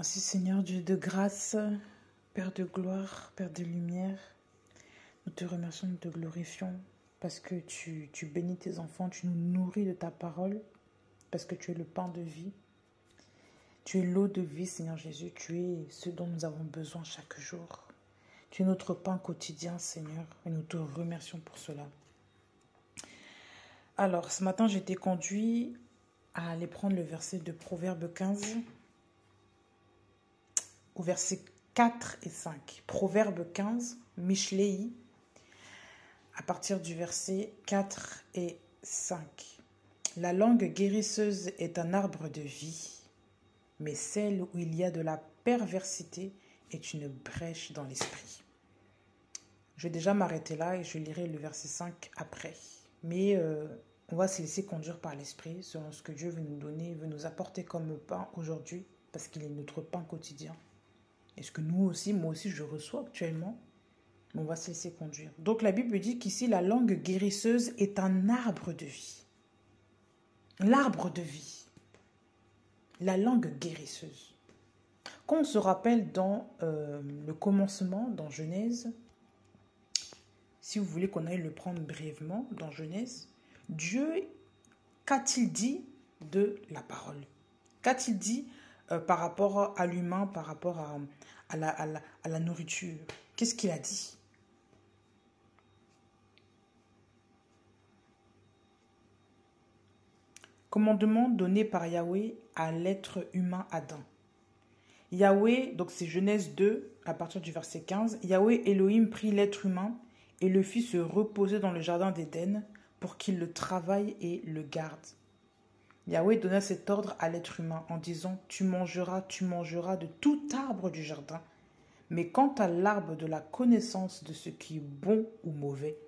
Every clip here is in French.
Merci Seigneur Dieu de grâce, Père de gloire, Père de lumière. Nous te remercions, nous te glorifions parce que tu bénis tes enfants, tu nous nourris de ta parole, parce que tu es le pain de vie. Tu es l'eau de vie, Seigneur Jésus, tu es ce dont nous avons besoin chaque jour. Tu es notre pain quotidien, Seigneur, et nous te remercions pour cela. Alors, ce matin, j'ai été conduit à aller prendre le verset de Proverbe 15, au verset 4 et 5. Proverbe 15, Mishlei, à partir du verset 4 et 5. La langue guérisseuse est un arbre de vie, mais celle où il y a de la perversité est une brèche dans l'esprit. Je vais déjà m'arrêter là et je lirai le verset 5 après. Mais on va se laisser conduire par l'esprit selon ce que Dieu veut nous donner, veut nous apporter comme pain aujourd'hui, parce qu'il est notre pain quotidien. Et ce que nous aussi, moi aussi, je reçois actuellement, on va se laisser conduire. Donc la Bible dit qu'ici, la langue guérisseuse est un arbre de vie. L'arbre de vie. La langue guérisseuse. Quand on se rappelle dans le commencement, dans Genèse, si vous voulez qu'on aille le prendre brièvement, dans Genèse, Dieu, qu'a-t-il dit de la parole? Qu'a-t-il dit par rapport à l'humain, par rapport à la nourriture? Qu'est-ce qu'il a dit? Commandement donné par Yahweh à l'être humain Adam. Yahweh, donc c'est Genèse 2, à partir du verset 15. Yahweh Elohim prit l'être humain et le fit se reposer dans le jardin d'Éden pour qu'il le travaille et le garde. Yahweh donna cet ordre à l'être humain en disant « Tu mangeras de tout arbre du jardin, mais quant à l'arbre de la connaissance de ce qui est bon ou mauvais,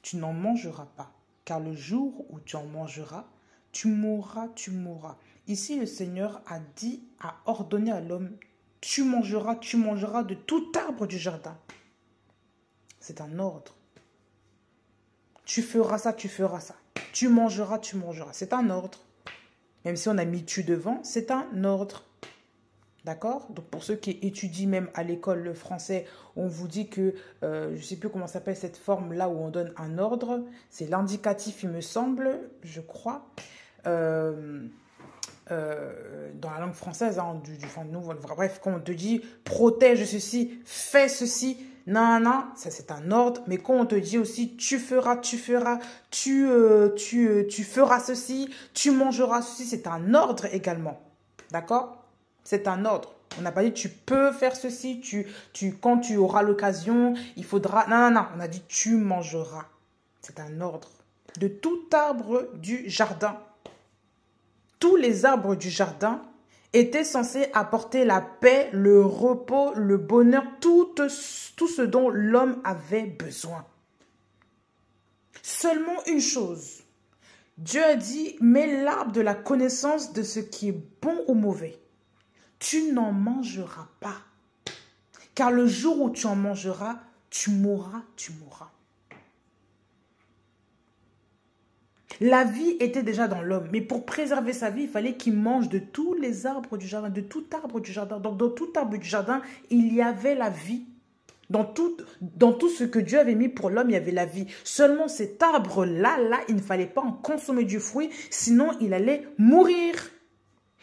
tu n'en mangeras pas, car le jour où tu en mangeras, tu mourras, tu mourras. » Ici, le Seigneur a ordonné à l'homme « Tu mangeras de tout arbre du jardin. » C'est un ordre. Tu feras ça, tu feras ça. Tu mangeras, tu mangeras. C'est un ordre. Même si on a mis tu devant, c'est un ordre. D'accord? Donc pour ceux qui étudient même à l'école le français, on vous dit que, je ne sais plus comment s'appelle cette forme-là où on donne un ordre. C'est l'indicatif, il me semble, je crois. Dans la langue française, hein, bref, quand on te dit protège ceci, fais ceci, non, ça c'est un ordre. Mais quand on te dit aussi tu feras, tu feras ceci, tu mangeras ceci, c'est un ordre également. D'accord? C'est un ordre. On n'a pas dit tu peux faire ceci, quand tu auras l'occasion, il faudra. Non, on a dit tu mangeras. C'est un ordre. De tout arbre du jardin. Tous les arbres du jardin étaient censés apporter la paix, le repos, le bonheur, tout ce dont l'homme avait besoin. Seulement une chose. Dieu a dit, mais l'arbre de la connaissance de ce qui est bon ou mauvais, tu n'en mangeras pas. Car le jour où tu en mangeras, tu mourras, tu mourras. La vie était déjà dans l'homme, mais pour préserver sa vie, il fallait qu'il mange de tous les arbres du jardin, de tout arbre du jardin. Donc, dans tout arbre du jardin, il y avait la vie. Dans tout ce que Dieu avait mis pour l'homme, il y avait la vie. Seulement cet arbre-là, il ne fallait pas en consommer du fruit, sinon il allait mourir.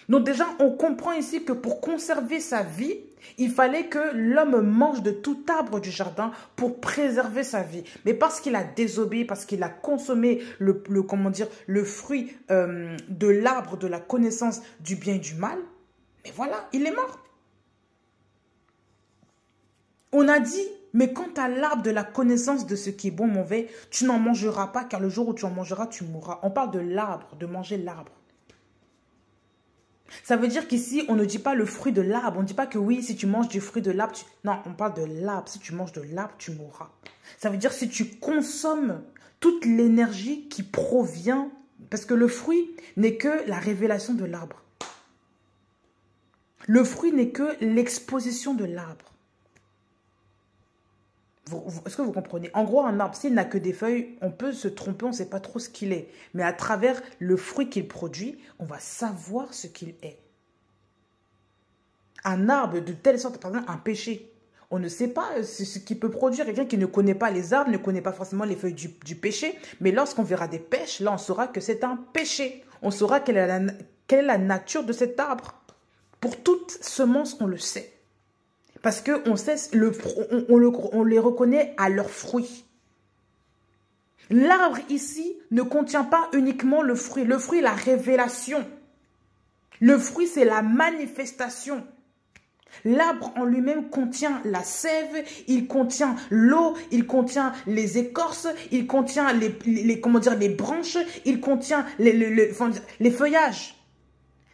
Donc déjà, on comprend ici que pour conserver sa vie, il fallait que l'homme mange de tout arbre du jardin pour préserver sa vie. Mais parce qu'il a désobéi, parce qu'il a consommé le fruit de l'arbre de la connaissance du bien et du mal, mais voilà, il est mort. On a dit, mais quant à l'arbre de la connaissance de ce qui est bon, mauvais, tu n'en mangeras pas, car le jour où tu en mangeras, tu mourras. On parle de l'arbre, de manger l'arbre. Ça veut dire qu'ici, on ne dit pas le fruit de l'arbre. On ne dit pas que oui, si tu manges du fruit de l'arbre, non, on parle de l'arbre. Si tu manges de l'arbre, tu mourras. Ça veut dire si tu consommes toute l'énergie qui provient, parce que le fruit n'est que la révélation de l'arbre. Le fruit n'est que l'exposition de l'arbre. Est-ce que vous comprenez? En gros, un arbre, s'il n'a que des feuilles, on peut se tromper, on ne sait pas trop ce qu'il est. Mais à travers le fruit qu'il produit, on va savoir ce qu'il est. un arbre de telle sorte, par exemple un pêcher. On ne sait pas ce qu'il peut produire. Quelqu'un qui ne connaît pas les arbres ne connaît pas forcément les feuilles du pêcher. Mais lorsqu'on verra des pêches, là, on saura que c'est un pêcher. On saura quelle est la nature de cet arbre. Pour toute semence, on le sait. Parce qu'on sait, on les reconnaît à leurs fruits. L'arbre ici ne contient pas uniquement le fruit. Le fruit, la révélation. Le fruit, c'est la manifestation. L'arbre en lui-même contient la sève, il contient l'eau, il contient les écorces, il contient les branches, il contient les feuillages.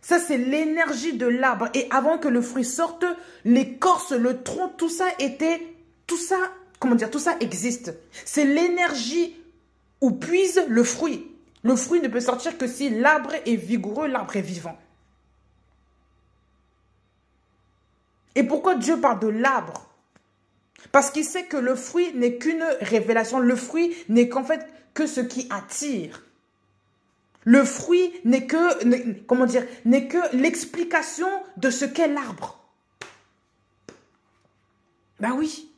Ça, c'est l'énergie de l'arbre. Et avant que le fruit sorte, l'écorce, le tronc, tout ça existe. C'est l'énergie où puise le fruit. Le fruit ne peut sortir que si l'arbre est vigoureux, l'arbre est vivant. Et pourquoi Dieu parle de l'arbre? Parce qu'il sait que le fruit n'est qu'une révélation. Le fruit n'est qu'en fait que ce qui attire. Le fruit n'est que l'explication de ce qu'est l'arbre. Ben oui.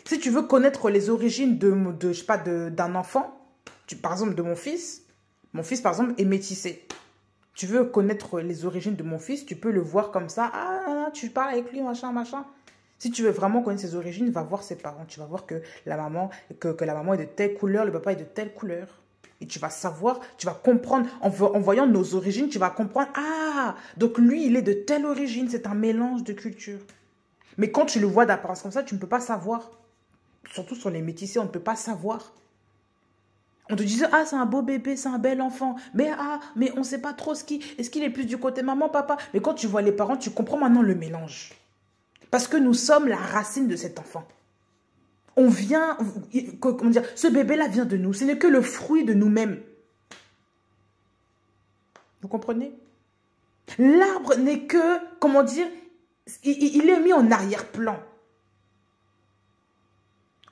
Si tu veux connaître les origines d'un enfant, par exemple de mon fils par exemple est métissé. Tu veux connaître les origines de mon fils, tu peux le voir comme ça. Ah, tu parles avec lui, machin, machin. Si tu veux vraiment connaître ses origines, va voir ses parents. Tu vas voir que la maman est de telle couleur, le papa est de telle couleur. Et tu vas savoir, tu vas comprendre, en voyant nos origines, tu vas comprendre, ah, donc lui, il est de telle origine, c'est un mélange de cultures. Mais quand tu le vois d'apparence comme ça, tu ne peux pas savoir. Surtout sur les métissés, on ne peut pas savoir. On te disait, ah, c'est un beau bébé, c'est un bel enfant. Mais on ne sait pas trop est-ce qu'il est plus du côté maman, papa. Mais quand tu vois les parents, tu comprends maintenant le mélange. Parce que nous sommes la racine de cet enfant. On vient, comment dire, ce bébé-là vient de nous. Ce n'est que le fruit de nous-mêmes. Vous comprenez? L'arbre n'est que, comment dire, il est mis en arrière-plan.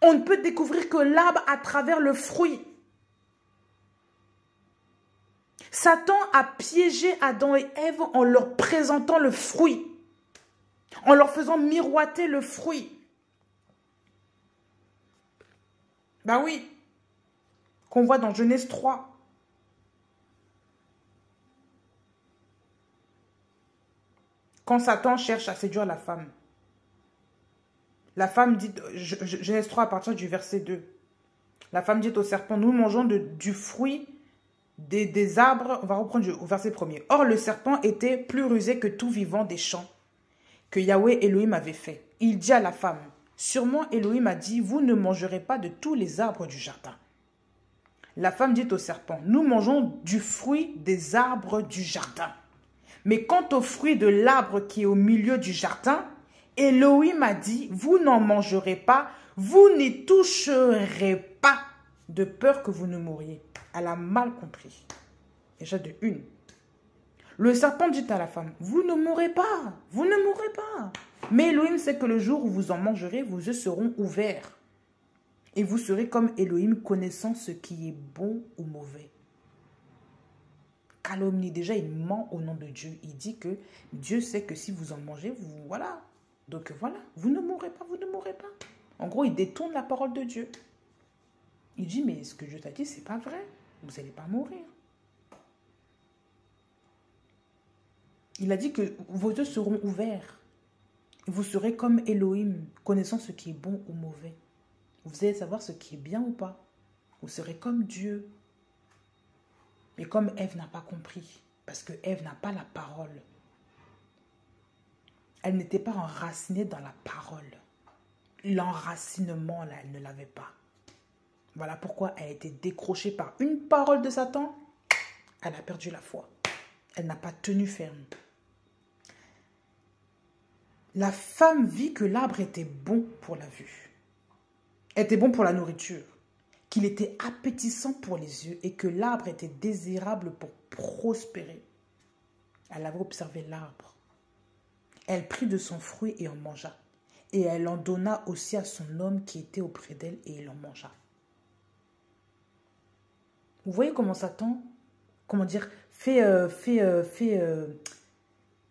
On ne peut découvrir que l'arbre à travers le fruit. Satan a piégé Adam et Ève en leur présentant le fruit, en leur faisant miroiter le fruit. Ben oui, qu'on voit dans Genèse 3. Quand Satan cherche à séduire la femme dit, Genèse 3 à partir du verset 2, la femme dit au serpent, nous mangeons du fruit des arbres, on va reprendre au verset 1er. Or, le serpent était plus rusé que tout vivant des champs que Yahweh Elohim avait fait. Il dit à la femme, sûrement Elohim a dit, vous ne mangerez pas de tous les arbres du jardin. La femme dit au serpent, nous mangeons du fruit des arbres du jardin. Mais quant au fruit de l'arbre qui est au milieu du jardin, Elohim a dit, vous n'en mangerez pas, vous n'y toucherez pas, de peur que vous ne mouriez. Elle a mal compris. Déjà de une. Le serpent dit à la femme, vous ne mourrez pas, vous ne mourrez pas. Mais Elohim sait que le jour où vous en mangerez, vos yeux seront ouverts. Et vous serez comme Elohim, connaissant ce qui est bon ou mauvais. Calomnie, déjà il ment au nom de Dieu. Il dit que Dieu sait que si vous en mangez, voilà. Donc voilà, vous ne mourrez pas, vous ne mourrez pas. En gros, il détourne la parole de Dieu. Il dit, mais ce que Dieu t'a dit, c'est pas vrai. Vous n'allez pas mourir. Il a dit que vos yeux seront ouverts. Vous serez comme Elohim, connaissant ce qui est bon ou mauvais. Vous allez savoir ce qui est bien ou pas. Vous serez comme Dieu. Mais comme Ève n'a pas compris, parce que Ève n'a pas la parole. Elle n'était pas enracinée dans la parole. L'enracinement, là, elle ne l'avait pas. Voilà pourquoi elle a été décrochée par une parole de Satan. Elle a perdu la foi. Elle n'a pas tenu ferme. La femme vit que l'arbre était bon pour la vue. Était bon pour la nourriture. Qu'il était appétissant pour les yeux et que l'arbre était désirable pour prospérer. Elle avait observé l'arbre. Elle prit de son fruit et en mangea. Et elle en donna aussi à son homme qui était auprès d'elle et il en mangea. Vous voyez comment Satan comment dire,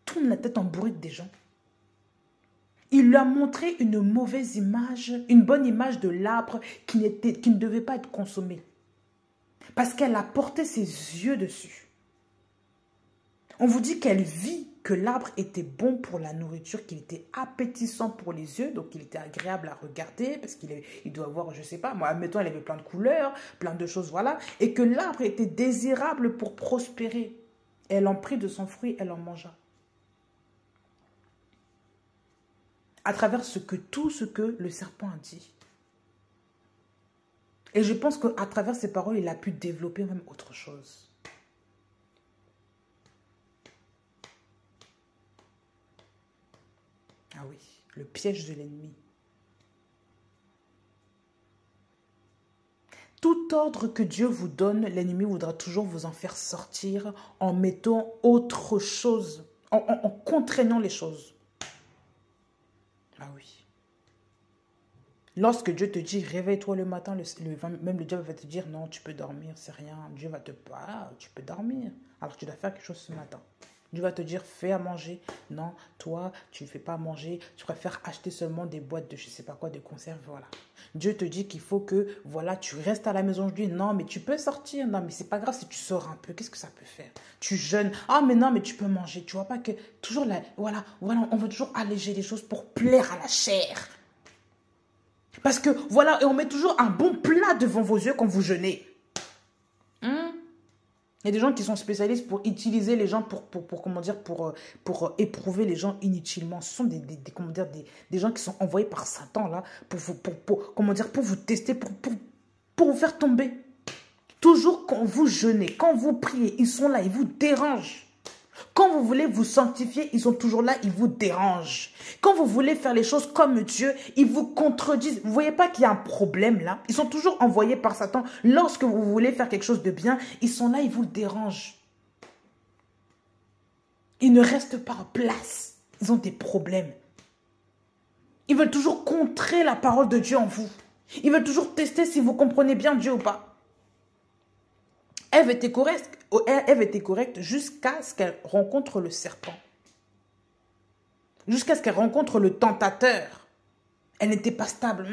tourne la tête en bourrique des gens. Il lui a montré une mauvaise image, une bonne image de l'arbre qui ne devait pas être consommé. Parce qu'elle a porté ses yeux dessus. On vous dit qu'elle vit que l'arbre était bon pour la nourriture, qu'il était appétissant pour les yeux, donc il était agréable à regarder, parce qu'il doit avoir, je ne sais pas, moi, admettons, il avait plein de couleurs, plein de choses, voilà, et que l'arbre était désirable pour prospérer. Elle en prit de son fruit, elle en mangea. À travers tout ce que le serpent a dit. Et je pense qu'à travers ces paroles, il a pu développer même autre chose. Ah oui, le piège de l'ennemi. Tout ordre que Dieu vous donne, l'ennemi voudra toujours vous en faire sortir en mettant autre chose, en contraignant les choses. Ah oui. Lorsque Dieu te dit, réveille-toi le matin, même le diable va te dire, non, tu peux dormir, c'est rien. Dieu va te dire, tu peux dormir. Alors tu dois faire quelque chose ce matin. Dieu va te dire, fais à manger. Non, toi, tu ne fais pas à manger. Tu préfères acheter seulement des boîtes de je ne sais pas quoi, de conserve, voilà. Dieu te dit qu'il faut que, voilà, tu restes à la maison aujourd'hui. Non, mais tu peux sortir. Non, mais c'est pas grave si tu sors un peu. Qu'est-ce que ça peut faire? Tu jeûnes. Ah, mais non, mais tu peux manger. Tu vois pas que, toujours là, voilà, on veut toujours alléger les choses pour plaire à la chair. Parce que, voilà, et on met toujours un bon plat devant vos yeux quand vous jeûnez. Il y a des gens qui sont spécialistes pour utiliser les gens pour éprouver les gens inutilement. Ce sont des gens qui sont envoyés par Satan là pour vous tester, pour vous faire tomber. Toujours quand vous jeûnez, quand vous priez, ils sont là, ils vous dérangent. Quand vous voulez vous sanctifier, ils sont toujours là, ils vous dérangent. Quand vous voulez faire les choses comme Dieu, ils vous contredisent. Vous ne voyez pas qu'il y a un problème là? Ils sont toujours envoyés par Satan. Lorsque vous voulez faire quelque chose de bien, ils sont là, ils vous dérangent. Ils ne restent pas en place. Ils ont des problèmes. Ils veulent toujours contrer la parole de Dieu en vous. Ils veulent toujours tester si vous comprenez bien Dieu ou pas. Ève était correcte jusqu'à ce qu'elle rencontre le serpent. Jusqu'à ce qu'elle rencontre le tentateur. Elle n'était pas stable.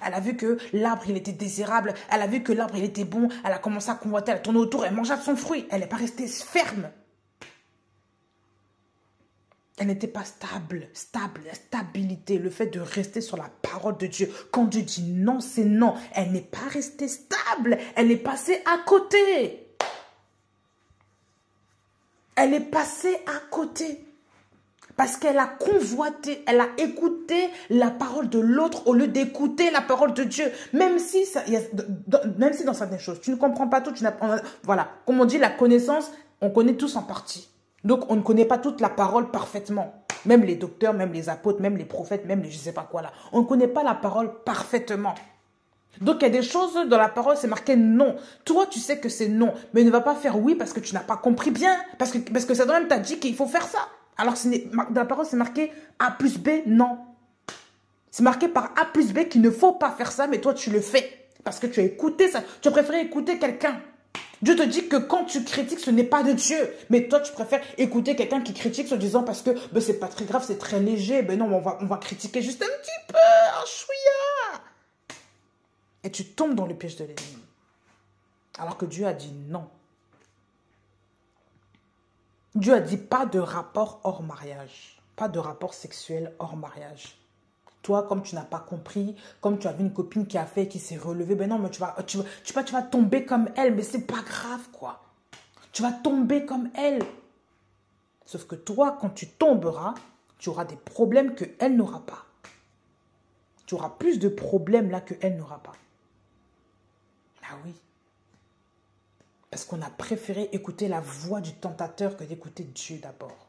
Elle a vu que l'arbre, il était désirable. Elle a vu que l'arbre, il était bon. Elle a commencé à convoiter. Elle a tourné autour. Elle mangea de son fruit. Elle n'est pas restée ferme. Elle n'était pas stable. La stabilité, le fait de rester sur la parole de Dieu. Quand Dieu dit non, c'est non. Elle n'est pas restée stable. Elle est passée à côté. Elle est passée à côté. Parce qu'elle a convoité, elle a écouté la parole de l'autre au lieu d'écouter la parole de Dieu. Même si dans certaines choses, tu ne comprends pas tout. Voilà, comme on dit, la connaissance, on connaît tous en partie. Donc, on ne connaît pas toute la parole parfaitement. Même les docteurs, même les apôtres, même les prophètes, même les je ne sais pas quoi là. On ne connaît pas la parole parfaitement. Donc, il y a des choses dans la parole, c'est marqué non. Toi, tu sais que c'est non. Mais ne va pas faire oui parce que tu n'as pas compris bien. Parce que ça même t'a dit qu'il faut faire ça. Alors, dans la parole, c'est marqué A plus B, non. C'est marqué par A plus B qu'il ne faut pas faire ça, mais toi, tu le fais. Parce que tu as écouté ça. Tu as préféré écouter quelqu'un. Dieu te dit que quand tu critiques, ce n'est pas de Dieu. Mais toi, tu préfères écouter quelqu'un qui critique en disant parce que c'est pas très grave, c'est très léger. Ben non, on va critiquer juste un petit peu, un chouïa. Et tu tombes dans le piège de l'ennemi. Alors que Dieu a dit non. Dieu a dit pas de rapport hors mariage. Pas de rapport sexuel hors mariage. Toi, comme tu n'as pas compris, comme tu avais une copine qui a fait, qui s'est relevée, ben non, mais tu vas tomber comme elle, mais c'est pas grave, quoi. Tu vas tomber comme elle. Sauf que toi, quand tu tomberas, tu auras des problèmes qu'elle n'aura pas. Tu auras plus de problèmes là qu'elle n'aura pas. Ah oui. Parce qu'on a préféré écouter la voix du tentateur que d'écouter Dieu d'abord.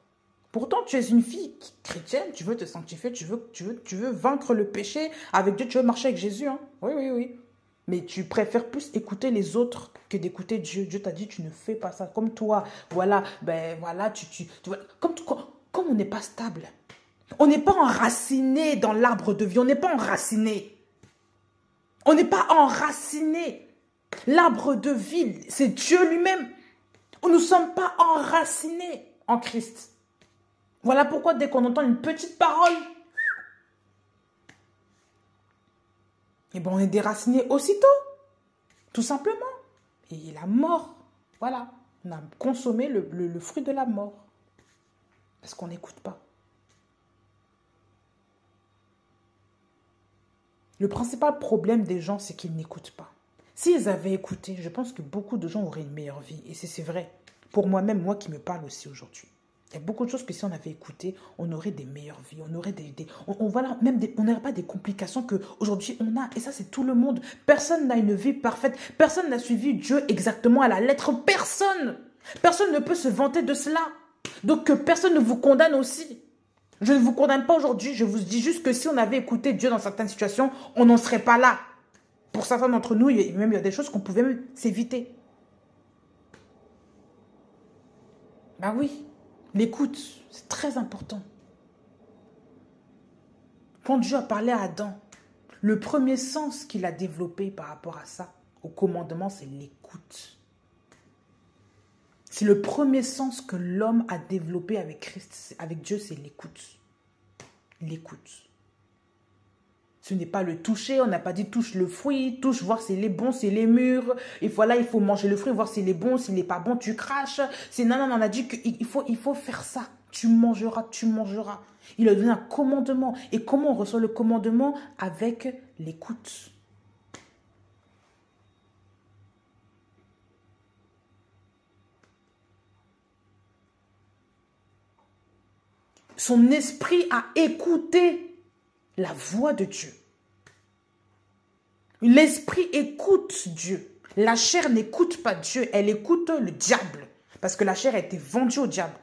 Pourtant, tu es une fille chrétienne, tu veux te sanctifier, tu veux vaincre le péché avec Dieu, tu veux marcher avec Jésus. Hein? Oui, oui, oui. Mais tu préfères plus écouter les autres que d'écouter Dieu. Dieu t'a dit, tu ne fais pas ça. Comme toi, voilà, ben voilà, comme on n'est pas stable. On n'est pas enraciné dans l'arbre de vie, on n'est pas enraciné. On n'est pas enraciné. L'arbre de vie, c'est Dieu lui-même. Nous ne sommes pas enracinés en Christ. Voilà pourquoi dès qu'on entend une petite parole, eh ben on est déraciné aussitôt, tout simplement. Et la mort, voilà, on a consommé le fruit de la mort. Parce qu'on n'écoute pas. Le principal problème des gens, c'est qu'ils n'écoutent pas. S'ils avaient écouté, je pense que beaucoup de gens auraient une meilleure vie. Et c'est vrai. Pour moi-même, moi qui me parle aussi aujourd'hui. Il y a beaucoup de choses que si on avait écouté, on aurait des meilleures vies. On aurait voilà, même on n'aurait pas des complications qu'aujourd'hui on a. Et ça, c'est tout le monde. Personne n'a une vie parfaite. Personne n'a suivi Dieu exactement à la lettre. Personne. Personne ne peut se vanter de cela. Donc que personne ne vous condamne aussi. Je ne vous condamne pas aujourd'hui. Je vous dis juste que si on avait écouté Dieu dans certaines situations, on n'en serait pas là. Pour certains d'entre nous, il y a des choses qu'on pouvait même s'éviter. Bah oui, l'écoute, c'est très important. Quand Dieu a parlé à Adam, le premier sens qu'il a développé par rapport à ça, au commandement, c'est l'écoute. C'est le premier sens que l'homme a développé avec Christ, avec Dieu, c'est l'écoute. L'écoute. Ce n'est pas le toucher, on n'a pas dit touche le fruit, touche voir s'il est bon, s'il est mûr. Et voilà, il faut manger le fruit, voir s'il est bon, s'il n'est pas bon, tu craches. Non, on a dit qu'il faut faire ça. Tu mangeras, tu mangeras. Il a donné un commandement. Et comment on reçoit le commandement? Avec l'écoute. Son esprit a écouté la voix de Dieu. L'esprit écoute Dieu. La chair n'écoute pas Dieu, elle écoute le diable. Parce que la chair a été vendue au diable.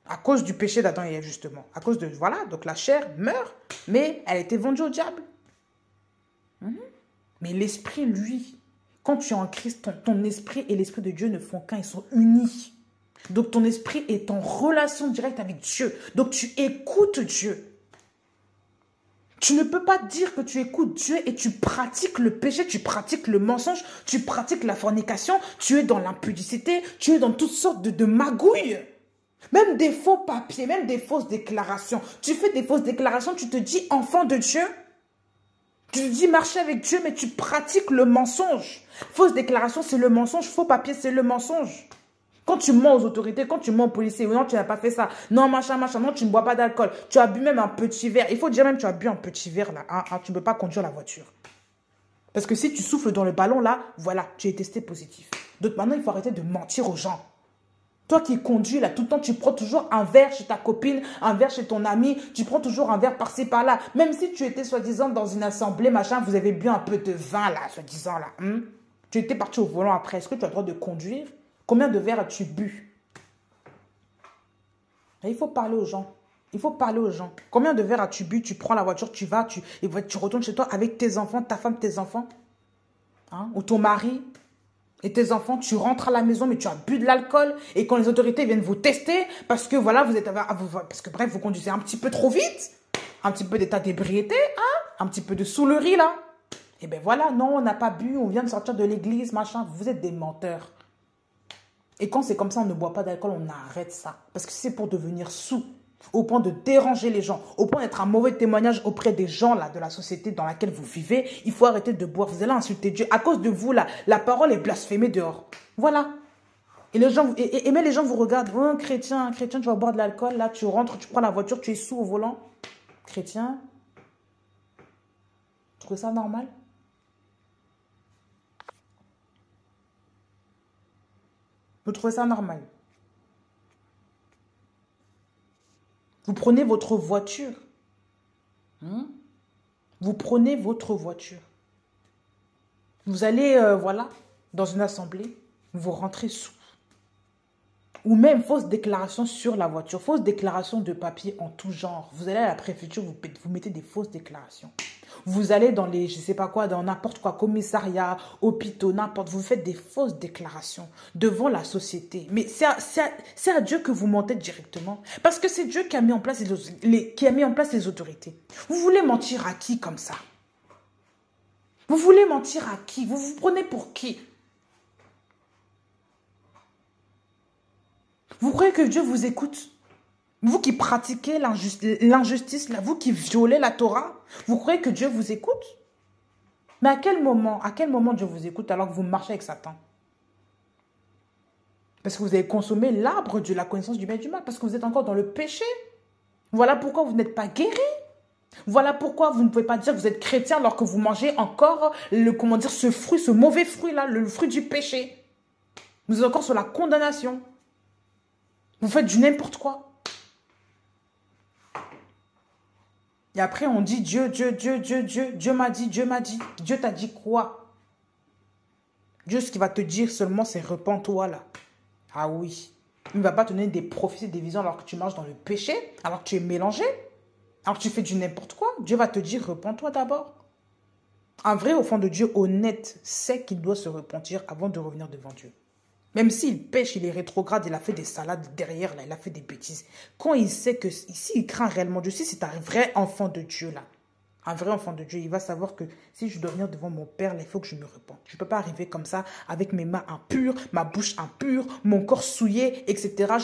À cause du péché d'Adam et Ève, justement. À cause de, voilà, donc la chair meurt, mais elle a été vendue au diable. Mais l'esprit, lui, quand tu es en Christ, ton esprit et l'esprit de Dieu ne font qu'un, ils sont unis. Donc ton esprit est en relation directe avec Dieu. Donc tu écoutes Dieu. Tu ne peux pas dire que tu écoutes Dieu et tu pratiques le péché, tu pratiques le mensonge, tu pratiques la fornication, tu es dans l'impudicité, tu es dans toutes sortes de magouilles. Même des faux papiers, même des fausses déclarations. Tu fais des fausses déclarations, tu te dis enfant de Dieu. Tu te dis marcher avec Dieu, mais tu pratiques le mensonge. Fausse déclaration, c'est le mensonge. Faux papier, c'est le mensonge. Quand tu mens aux autorités, quand tu mens aux policiers, non, tu n'as pas fait ça. Non, machin, non, tu ne bois pas d'alcool. Tu as bu même un petit verre. Il faut dire même que tu as bu un petit verre, là. Tu ne peux pas conduire la voiture. Parce que si tu souffles dans le ballon, là, voilà, tu es testé positif. Donc maintenant, il faut arrêter de mentir aux gens. Toi qui conduis, là, tout le temps, tu prends toujours un verre chez ta copine, un verre chez ton ami, tu prends toujours un verre par-ci, par-là. Même si tu étais, soi-disant, dans une assemblée, machin, vous avez bu un peu de vin, là, soi-disant, là. Tu étais parti au volant après. Est-ce que tu as le droit de conduire? Combien de verres as-tu bu? Et il faut parler aux gens. Il faut parler aux gens. Combien de verres as-tu bu? Tu prends la voiture, tu vas, tu retournes chez toi avec tes enfants, ta femme, tes enfants. Ou ton mari et tes enfants. Tu rentres à la maison, mais tu as bu de l'alcool. Et quand les autorités viennent vous tester, parce que voilà, parce que bref, vous conduisez un petit peu trop vite. Un petit peu d'état d'ébriété, un petit peu de saoulerie, là. Et bien voilà, non, on n'a pas bu, on vient de sortir de l'église, machin. Vous êtes des menteurs. Et quand c'est comme ça, on ne boit pas d'alcool, on arrête ça. Parce que c'est pour devenir saoul, au point de déranger les gens, au point d'être un mauvais témoignage auprès des gens là, de la société dans laquelle vous vivez. Il faut arrêter de boire. Vous allez insulter Dieu. À cause de vous, là, la parole est blasphémée dehors. Voilà. Et les gens, même les gens vous regardent. Oh, chrétien, tu vas boire de l'alcool. Là, tu rentres, tu prends la voiture, tu es saoul au volant. Chrétien, tu trouves ça normal? Vous trouvez ça normal? Vous prenez votre voiture. Vous prenez votre voiture. Vous allez, voilà, dans une assemblée. Vous rentrez sous. Ou même fausse déclaration sur la voiture. Fausse déclaration de papier en tout genre. Vous allez à la préfecture, vous mettez des fausses déclarations. Vous allez dans les, je ne sais pas quoi, dans n'importe quoi, commissariat, hôpitaux, n'importe. Vous faites des fausses déclarations devant la société. Mais c'est à Dieu que vous mentez directement. Parce que c'est Dieu qui a mis en place les autorités. Vous voulez mentir à qui comme ça? Vous voulez mentir à qui? Vous vous prenez pour qui? Vous croyez que Dieu vous écoute? Vous qui pratiquez l'injustice, là, vous qui violez la Torah, vous croyez que Dieu vous écoute? Mais à quel moment Dieu vous écoute alors que vous marchez avec Satan? Parce que vous avez consommé l'arbre de la connaissance du bien et du mal, parce que vous êtes encore dans le péché. Voilà pourquoi vous n'êtes pas guéri. Voilà pourquoi vous ne pouvez pas dire que vous êtes chrétien alors que vous mangez encore ce fruit, ce mauvais fruit-là, le fruit du péché. Vous êtes encore sur la condamnation. Vous faites du n'importe quoi. Et après, on dit Dieu m'a dit, Dieu m'a dit. Dieu t'a dit quoi? Dieu, ce qu'il va te dire seulement, c'est repens-toi là. Ah oui. Il ne va pas te donner des prophéties, des visions alors que tu marches dans le péché, alors que tu es mélangé, alors que tu fais du n'importe quoi. Dieu va te dire repens-toi d'abord. Un vrai au fond de Dieu honnête sait qu'il doit se repentir avant de revenir devant Dieu. Même s'il pêche, il est rétrograde, il a fait des salades derrière, là, il a fait des bêtises. Quand il sait que, s'il craint réellement Dieu, si c'est un vrai enfant de Dieu, là, un vrai enfant de Dieu, il va savoir que si je dois venir devant mon Père, là, il faut que je me repente. Je ne peux pas arriver comme ça, avec mes mains impures, ma bouche impure, mon corps souillé, etc.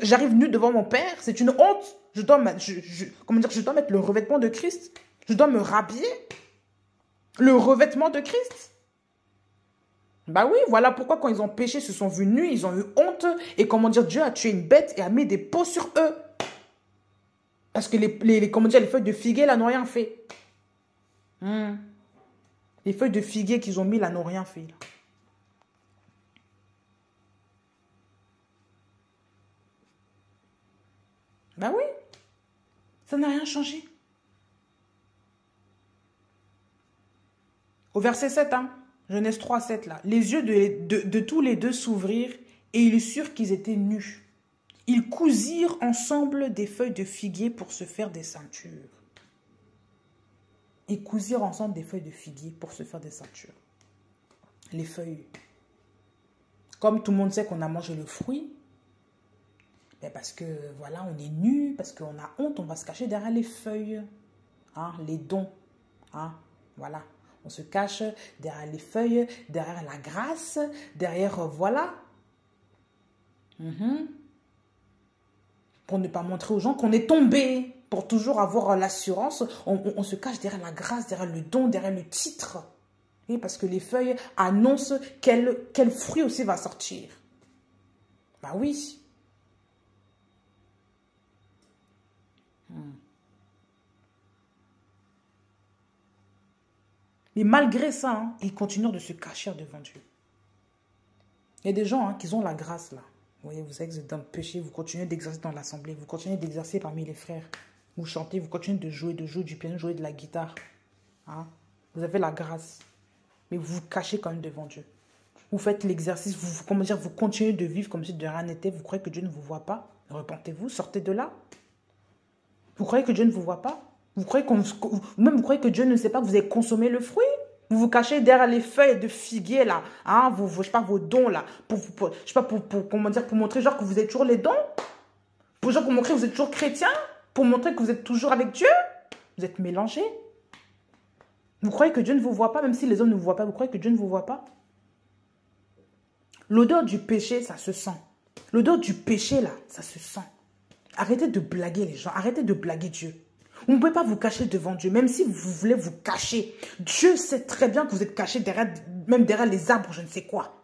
J'arrive nu devant mon Père, c'est une honte. Je dois mettre le revêtement de Christ. Je dois me rhabiller. Le revêtement de Christ. Bah oui, voilà pourquoi quand ils ont péché, ils se sont vus nus, ils ont eu honte. Et Dieu a tué une bête et a mis des peaux sur eux. Parce que les feuilles de figuier, là, n'ont rien fait. Les feuilles de figuier qu'ils ont mis, là, n'ont rien fait. Là. Bah oui, ça n'a rien changé. Au verset 7, hein. Genèse 3, 7, là. Les yeux de tous les deux s'ouvrirent et ils surent qu'ils étaient nus. Ils cousirent ensemble des feuilles de figuier pour se faire des ceintures. Ils cousirent ensemble des feuilles de figuier pour se faire des ceintures. Les feuilles. Comme tout le monde sait qu'on a mangé le fruit, mais parce que, voilà, on est nus, parce qu'on a honte, on va se cacher derrière les feuilles. Hein, les dons. Hein, voilà. On se cache derrière les feuilles, derrière la grâce, derrière, voilà. Pour ne pas montrer aux gens qu'on est tombé. Pour toujours avoir l'assurance, on se cache derrière la grâce, derrière le don, derrière le titre. Et parce que les feuilles annoncent quel fruit aussi va sortir. Bah oui. Mais malgré ça, hein, ils continuent de se cacher devant Dieu. Il y a des gens qui ont la grâce là. Vous voyez, vous savez que vous êtes dans le péché, vous continuez d'exercer dans l'assemblée, vous continuez d'exercer parmi les frères. Vous chantez, vous continuez de jouer du piano, jouer de la guitare. Hein? Vous avez la grâce. Mais vous vous cachez quand même devant Dieu. Vous faites l'exercice, vous continuez de vivre comme si de rien n'était. Vous croyez que Dieu ne vous voit pas? Repentez-vous, sortez de là. Vous croyez que Dieu ne vous voit pas? Vous croyez que Dieu ne sait pas que vous avez consommé le fruit? Vous vous cachez derrière les feuilles de figuier là, hein, je sais pas, vos dons là, pour montrer genre que vous êtes toujours les dons, pour montrer que vous êtes toujours chrétien, pour montrer que vous êtes toujours avec Dieu. Vous êtes mélangés. Vous croyez que Dieu ne vous voit pas, même si les hommes ne vous voient pas, vous croyez que Dieu ne vous voit pas? L'odeur du péché, ça se sent. L'odeur du péché là, ça se sent. Arrêtez de blaguer les gens, arrêtez de blaguer Dieu. Vous ne pouvez pas vous cacher devant Dieu, même si vous voulez vous cacher. Dieu sait très bien que vous êtes caché même derrière les arbres, je ne sais quoi.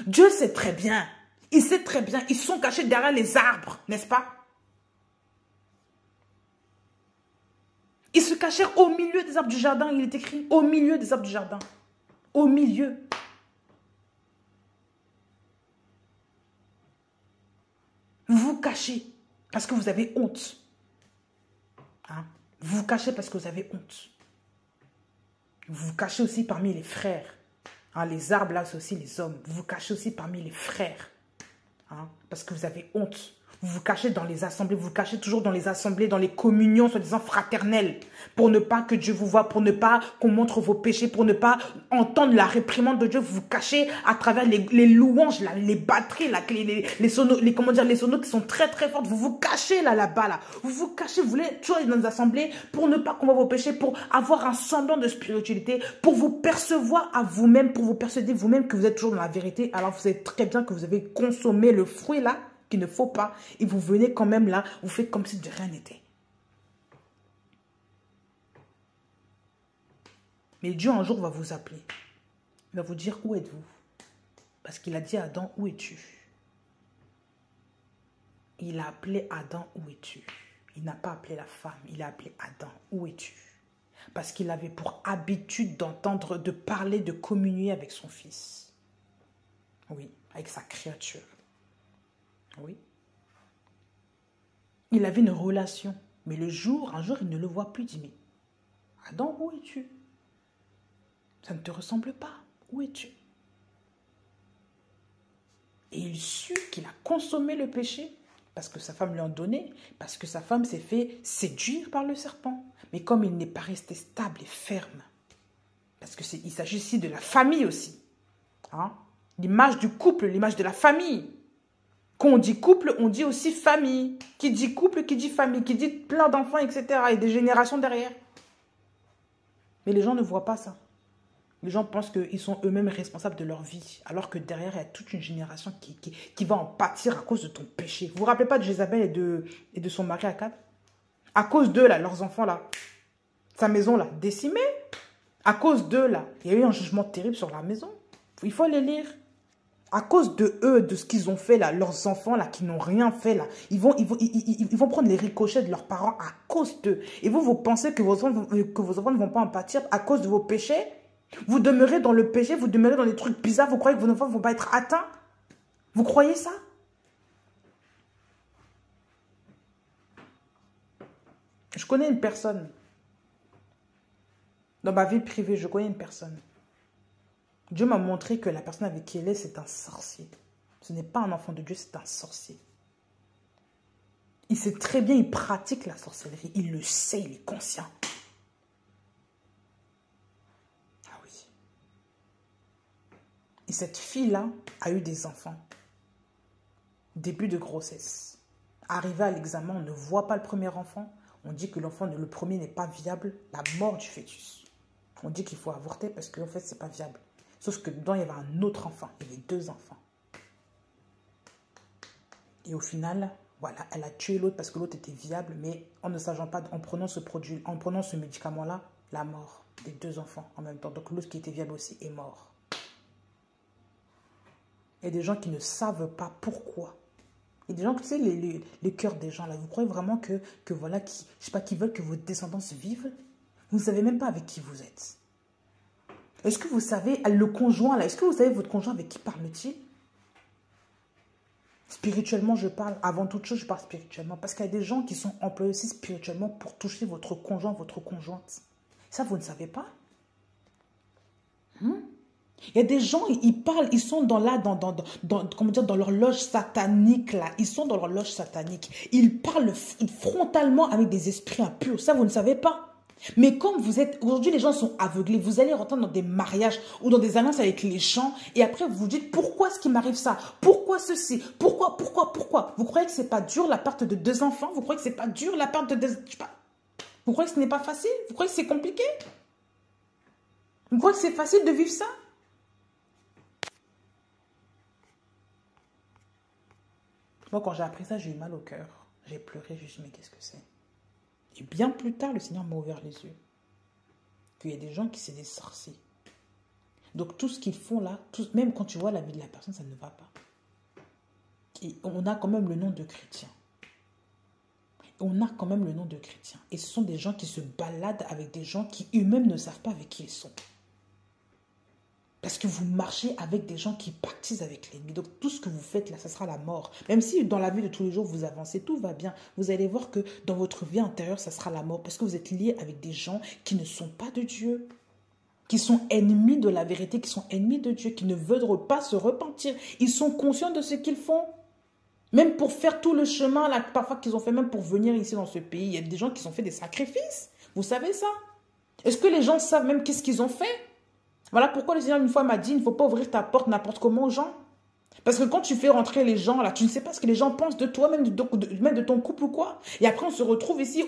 Dieu sait très bien. Il sait très bien. Ils sont cachés derrière les arbres, n'est-ce pas? Ils se cachèrent au milieu des arbres du jardin, il est écrit. Au milieu des arbres du jardin. Au milieu. Vous vous cachez parce que vous avez honte. Hein? Vous vous cachez parce que vous avez honte. Vous vous cachez aussi parmi les frères. Hein, les arbres, là, c'est aussi les hommes. Vous vous cachez aussi parmi les frères. Hein, parce que vous avez honte. Vous vous cachez dans les assemblées. Vous vous cachez toujours dans les assemblées, dans les communions, soi-disant fraternelles. Pour ne pas que Dieu vous voie. Pour ne pas qu'on montre vos péchés. Pour ne pas entendre la réprimande de Dieu. Vous vous cachez à travers les louanges, là, les batteries, là, les sonos, les sonos qui sont très très fortes. Vous vous cachez là-bas. Là. Vous vous cachez. Vous voulez toujours aller dans les assemblées pour ne pas qu'on voit vos péchés. Pour avoir un semblant de spiritualité. Pour vous percevoir à vous-même. Pour vous persuader vous-même que vous êtes toujours dans la vérité. Alors vous savez très bien que vous avez consommé le fruit là. qu'il ne faut pas. Et vous venez quand même là, vous faites comme si de rien n'était. Mais Dieu un jour va vous appeler. Il va vous dire, où êtes-vous? Parce qu'il a dit à Adam, où es-tu? Il a appelé Adam, où es-tu? Il n'a pas appelé la femme, il a appelé Adam, où es-tu? Parce qu'il avait pour habitude d'entendre, de parler, de communier avec son fils. Oui, avec sa créature. Oui. Il avait une relation. Mais un jour, il ne le voit plus. Il dit, mais Adam, où es-tu? Ça ne te ressemble pas. Où es-tu? Et il sut qu'il a consommé le péché parce que sa femme lui en donnait, parce que sa femme s'est fait séduire par le serpent. Mais comme il n'est pas resté stable et ferme, parce qu'il s'agit ici de la famille aussi, hein? L'image du couple, l'image de la famille. Quand on dit couple, on dit aussi famille. Qui dit couple, qui dit famille, qui dit plein d'enfants, etc. Et des générations derrière. Mais les gens ne voient pas ça. Les gens pensent qu'ils sont eux-mêmes responsables de leur vie, alors que derrière, il y a toute une génération qui va en pâtir à cause de ton péché. Vous vous rappelez pas de Jézabel et de son mari Akab? À cause d'eux, là, leurs enfants, là, sa maison, là, décimée. À cause d'eux, là, il y a eu un jugement terrible sur la maison. Il faut les lire. À cause de eux, de ce qu'ils ont fait, là, leurs enfants, là, qui n'ont rien fait, là, ils vont prendre les ricochets de leurs parents à cause d'eux. Et vous pensez que vos enfants ne vont pas en pâtir à cause de vos péchés? Vous demeurez dans le péché, vous demeurez dans des trucs bizarres, vous croyez que vos enfants ne vont pas être atteints? Vous croyez ça? Je connais une personne. Dans ma vie privée, je connais une personne. Dieu m'a montré que la personne avec qui elle est, c'est un sorcier. Ce n'est pas un enfant de Dieu, c'est un sorcier. Il sait très bien, il pratique la sorcellerie. Il le sait, il est conscient. Et cette fille-là a eu des enfants. Début de grossesse. Arrivé à l'examen, on ne voit pas le premier enfant. On dit que le premier n'est pas viable. La mort du fœtus. On dit qu'il faut avorter parce qu'en fait, ce n'est pas viable. Sauf que dedans, il y avait un autre enfant. Il y avait 2 enfants. Et au final, voilà, elle a tué l'autre parce que l'autre était viable. Mais en ne sachant pas, en prenant ce produit, en prenant ce médicament-là, la mort des 2 enfants en même temps. Donc l'autre qui était viable aussi est mort. Il y a des gens qui ne savent pas pourquoi. Il y a des gens, tu sais, les cœurs des gens là. Vous croyez vraiment que voilà, je sais pas, qui veulent que vos descendants vivent? Vous ne savez même pas avec qui vous êtes. Est-ce que vous savez, le conjoint là, est-ce que vous savez votre conjoint avec qui parle-t-il? Spirituellement, je parle. Avant toute chose, je parle spirituellement. Parce qu'il y a des gens qui sont employés aussi spirituellement pour toucher votre conjoint, votre conjointe. Ça, vous ne savez pas? Il y a des gens, ils parlent, ils sont dans leur loge satanique, là. Ils sont dans leur loge satanique. Ils parlent frontalement avec des esprits impurs. Ça, vous ne savez pas. Mais comme vous êtes, aujourd'hui, les gens sont aveuglés. Vous allez rentrer dans des mariages ou dans des alliances avec les gens. Et après, vous vous dites, pourquoi est-ce qu'il m'arrive ça? Pourquoi ceci? Pourquoi? Vous croyez que c'est pas dur la perte de 2 enfants? Vous croyez que c'est pas dur la perte de 2... Je sais pas. Vous croyez que ce n'est pas facile? Vous croyez que c'est compliqué? Vous croyez que c'est facile de vivre ça? Moi, quand j'ai appris ça, j'ai eu mal au cœur. J'ai pleuré, je me suis dit, mais qu'est-ce que c'est? Et bien plus tard, le Seigneur m'a ouvert les yeux. Qu'il y a des gens qui sont des sorciers. Donc, tout ce qu'ils font là, même quand tu vois la vie de la personne, ça ne va pas. Et on a quand même le nom de chrétien. On a quand même le nom de chrétien. Et ce sont des gens qui se baladent avec des gens qui eux-mêmes ne savent pas avec qui ils sont. Parce que vous marchez avec des gens qui pactisent avec l'ennemi. Donc, tout ce que vous faites là, ça sera la mort. Même si dans la vie de tous les jours, vous avancez, tout va bien. Vous allez voir que dans votre vie intérieure, ça sera la mort. Parce que vous êtes liés avec des gens qui ne sont pas de Dieu. Qui sont ennemis de la vérité, qui sont ennemis de Dieu, qui ne veulent pas se repentir. Ils sont conscients de ce qu'ils font. Même pour faire tout le chemin là, parfois qu'ils ont fait, même pour venir ici dans ce pays, il y a des gens qui ont fait des sacrifices. Vous savez ça? Est-ce que les gens savent même qu'est-ce qu'ils ont fait? Voilà pourquoi le Seigneur une fois m'a dit, il ne faut pas ouvrir ta porte n'importe comment aux gens. Parce que quand tu fais rentrer les gens, là, tu ne sais pas ce que les gens pensent de toi, même de ton couple ou quoi. Et après, on se retrouve ici,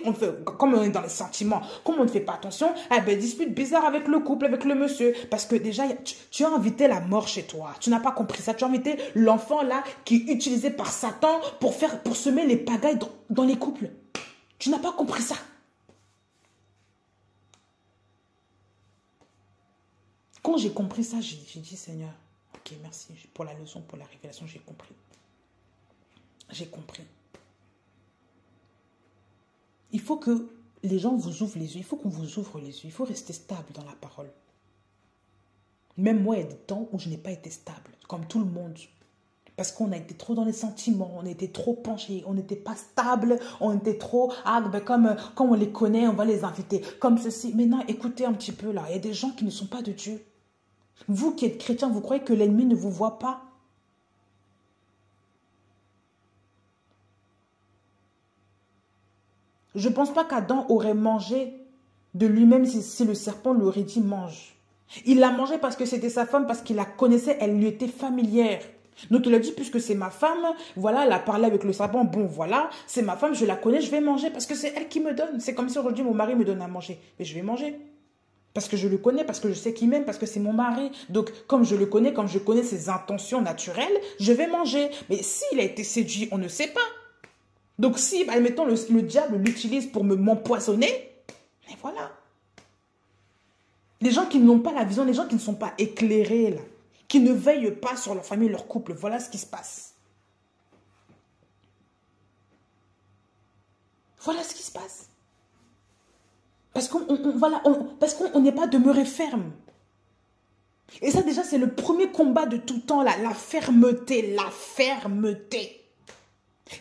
comme on est dans les sentiments, comme on ne fait pas attention, eh ben, dispute bizarre avec le couple, avec le monsieur. Parce que déjà, tu as invité la mort chez toi. Tu n'as pas compris ça. Tu as invité l'enfant, là, qui est utilisé par Satan pour semer les pagailles dans les couples. Tu n'as pas compris ça. Quand j'ai compris ça, j'ai dit, Seigneur, ok, merci pour la leçon, pour la révélation, j'ai compris. J'ai compris. Il faut que les gens vous ouvrent les yeux. Il faut qu'on vous ouvre les yeux. Il faut rester stable dans la parole. Même moi, il y a des temps où je n'ai pas été stable, comme tout le monde. Parce qu'on a été trop dans les sentiments, on était trop penchés, on n'était pas stable, on était trop, comme on les connaît, on va les inviter, comme ceci. Maintenant, écoutez un petit peu là, il y a des gens qui ne sont pas de Dieu. Vous qui êtes chrétien, vous croyez que l'ennemi ne vous voit pas? Je ne pense pas qu'Adam aurait mangé de lui-même si le serpent lui aurait dit mange. Il l'a mangé parce que c'était sa femme, parce qu'il la connaissait, elle lui était familière. Donc il a dit, puisque c'est ma femme, voilà, elle a parlé avec le serpent, bon voilà, c'est ma femme, je la connais, je vais manger parce que c'est elle qui me donne. C'est comme si aujourd'hui mon mari me donne à manger, mais je vais manger. Parce que je le connais, parce que je sais qu'il m'aime, parce que c'est mon mari. Donc, comme je le connais, comme je connais ses intentions naturelles, je vais manger. Mais s'il a été séduit, on ne sait pas. Donc, si, admettons, le diable l'utilise pour m'empoisonner, mais voilà. Les gens qui n'ont pas la vision, les gens qui ne sont pas éclairés, là, qui ne veillent pas sur leur famille, leur couple, voilà ce qui se passe. Voilà ce qui se passe. Parce qu'on n'est pas demeuré ferme. Et ça, déjà, c'est le premier combat de tout temps, là, la fermeté, la fermeté.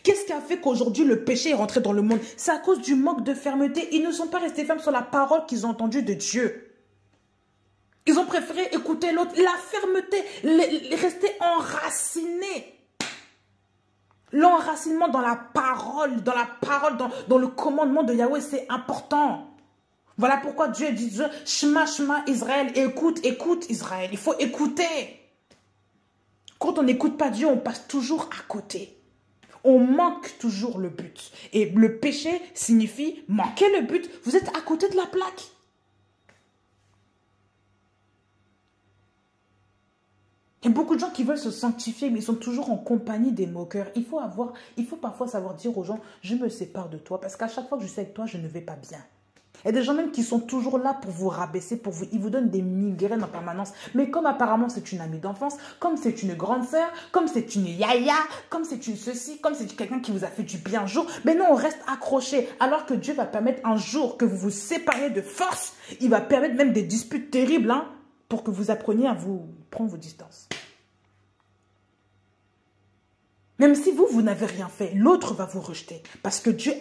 Qu'est-ce qui a fait qu'aujourd'hui, le péché est rentré dans le monde? C'est à cause du manque de fermeté. Ils ne sont pas restés fermes sur la parole qu'ils ont entendue de Dieu. Ils ont préféré écouter l'autre. La fermeté, rester enracinés. L'enracinement dans la parole, dans le commandement de Yahweh, c'est important. Voilà pourquoi Dieu dit, Shema, Shema, Israël, écoute, écoute Israël. Il faut écouter. Quand on n'écoute pas Dieu, on passe toujours à côté. On manque toujours le but. Et le péché signifie manquer le but. Vous êtes à côté de la plaque. Il y a beaucoup de gens qui veulent se sanctifier, mais ils sont toujours en compagnie des moqueurs. Il faut parfois savoir dire aux gens, je me sépare de toi, parce qu'à chaque fois que je suis avec toi, je ne vais pas bien. Il y a des gens même qui sont toujours là pour vous rabaisser, ils vous donnent des migraines en permanence. Mais comme apparemment c'est une amie d'enfance, comme c'est une grande sœur, comme c'est une yaya, comme c'est une ceci, comme c'est quelqu'un qui vous a fait du bien un jour, mais non, on reste accroché. Alors que Dieu va permettre un jour que vous vous sépariez de force, il va permettre même des disputes terribles, hein, pour que vous appreniez à vous prendre vos distances. Même si vous n'avez rien fait, l'autre va vous rejeter. Parce que Dieu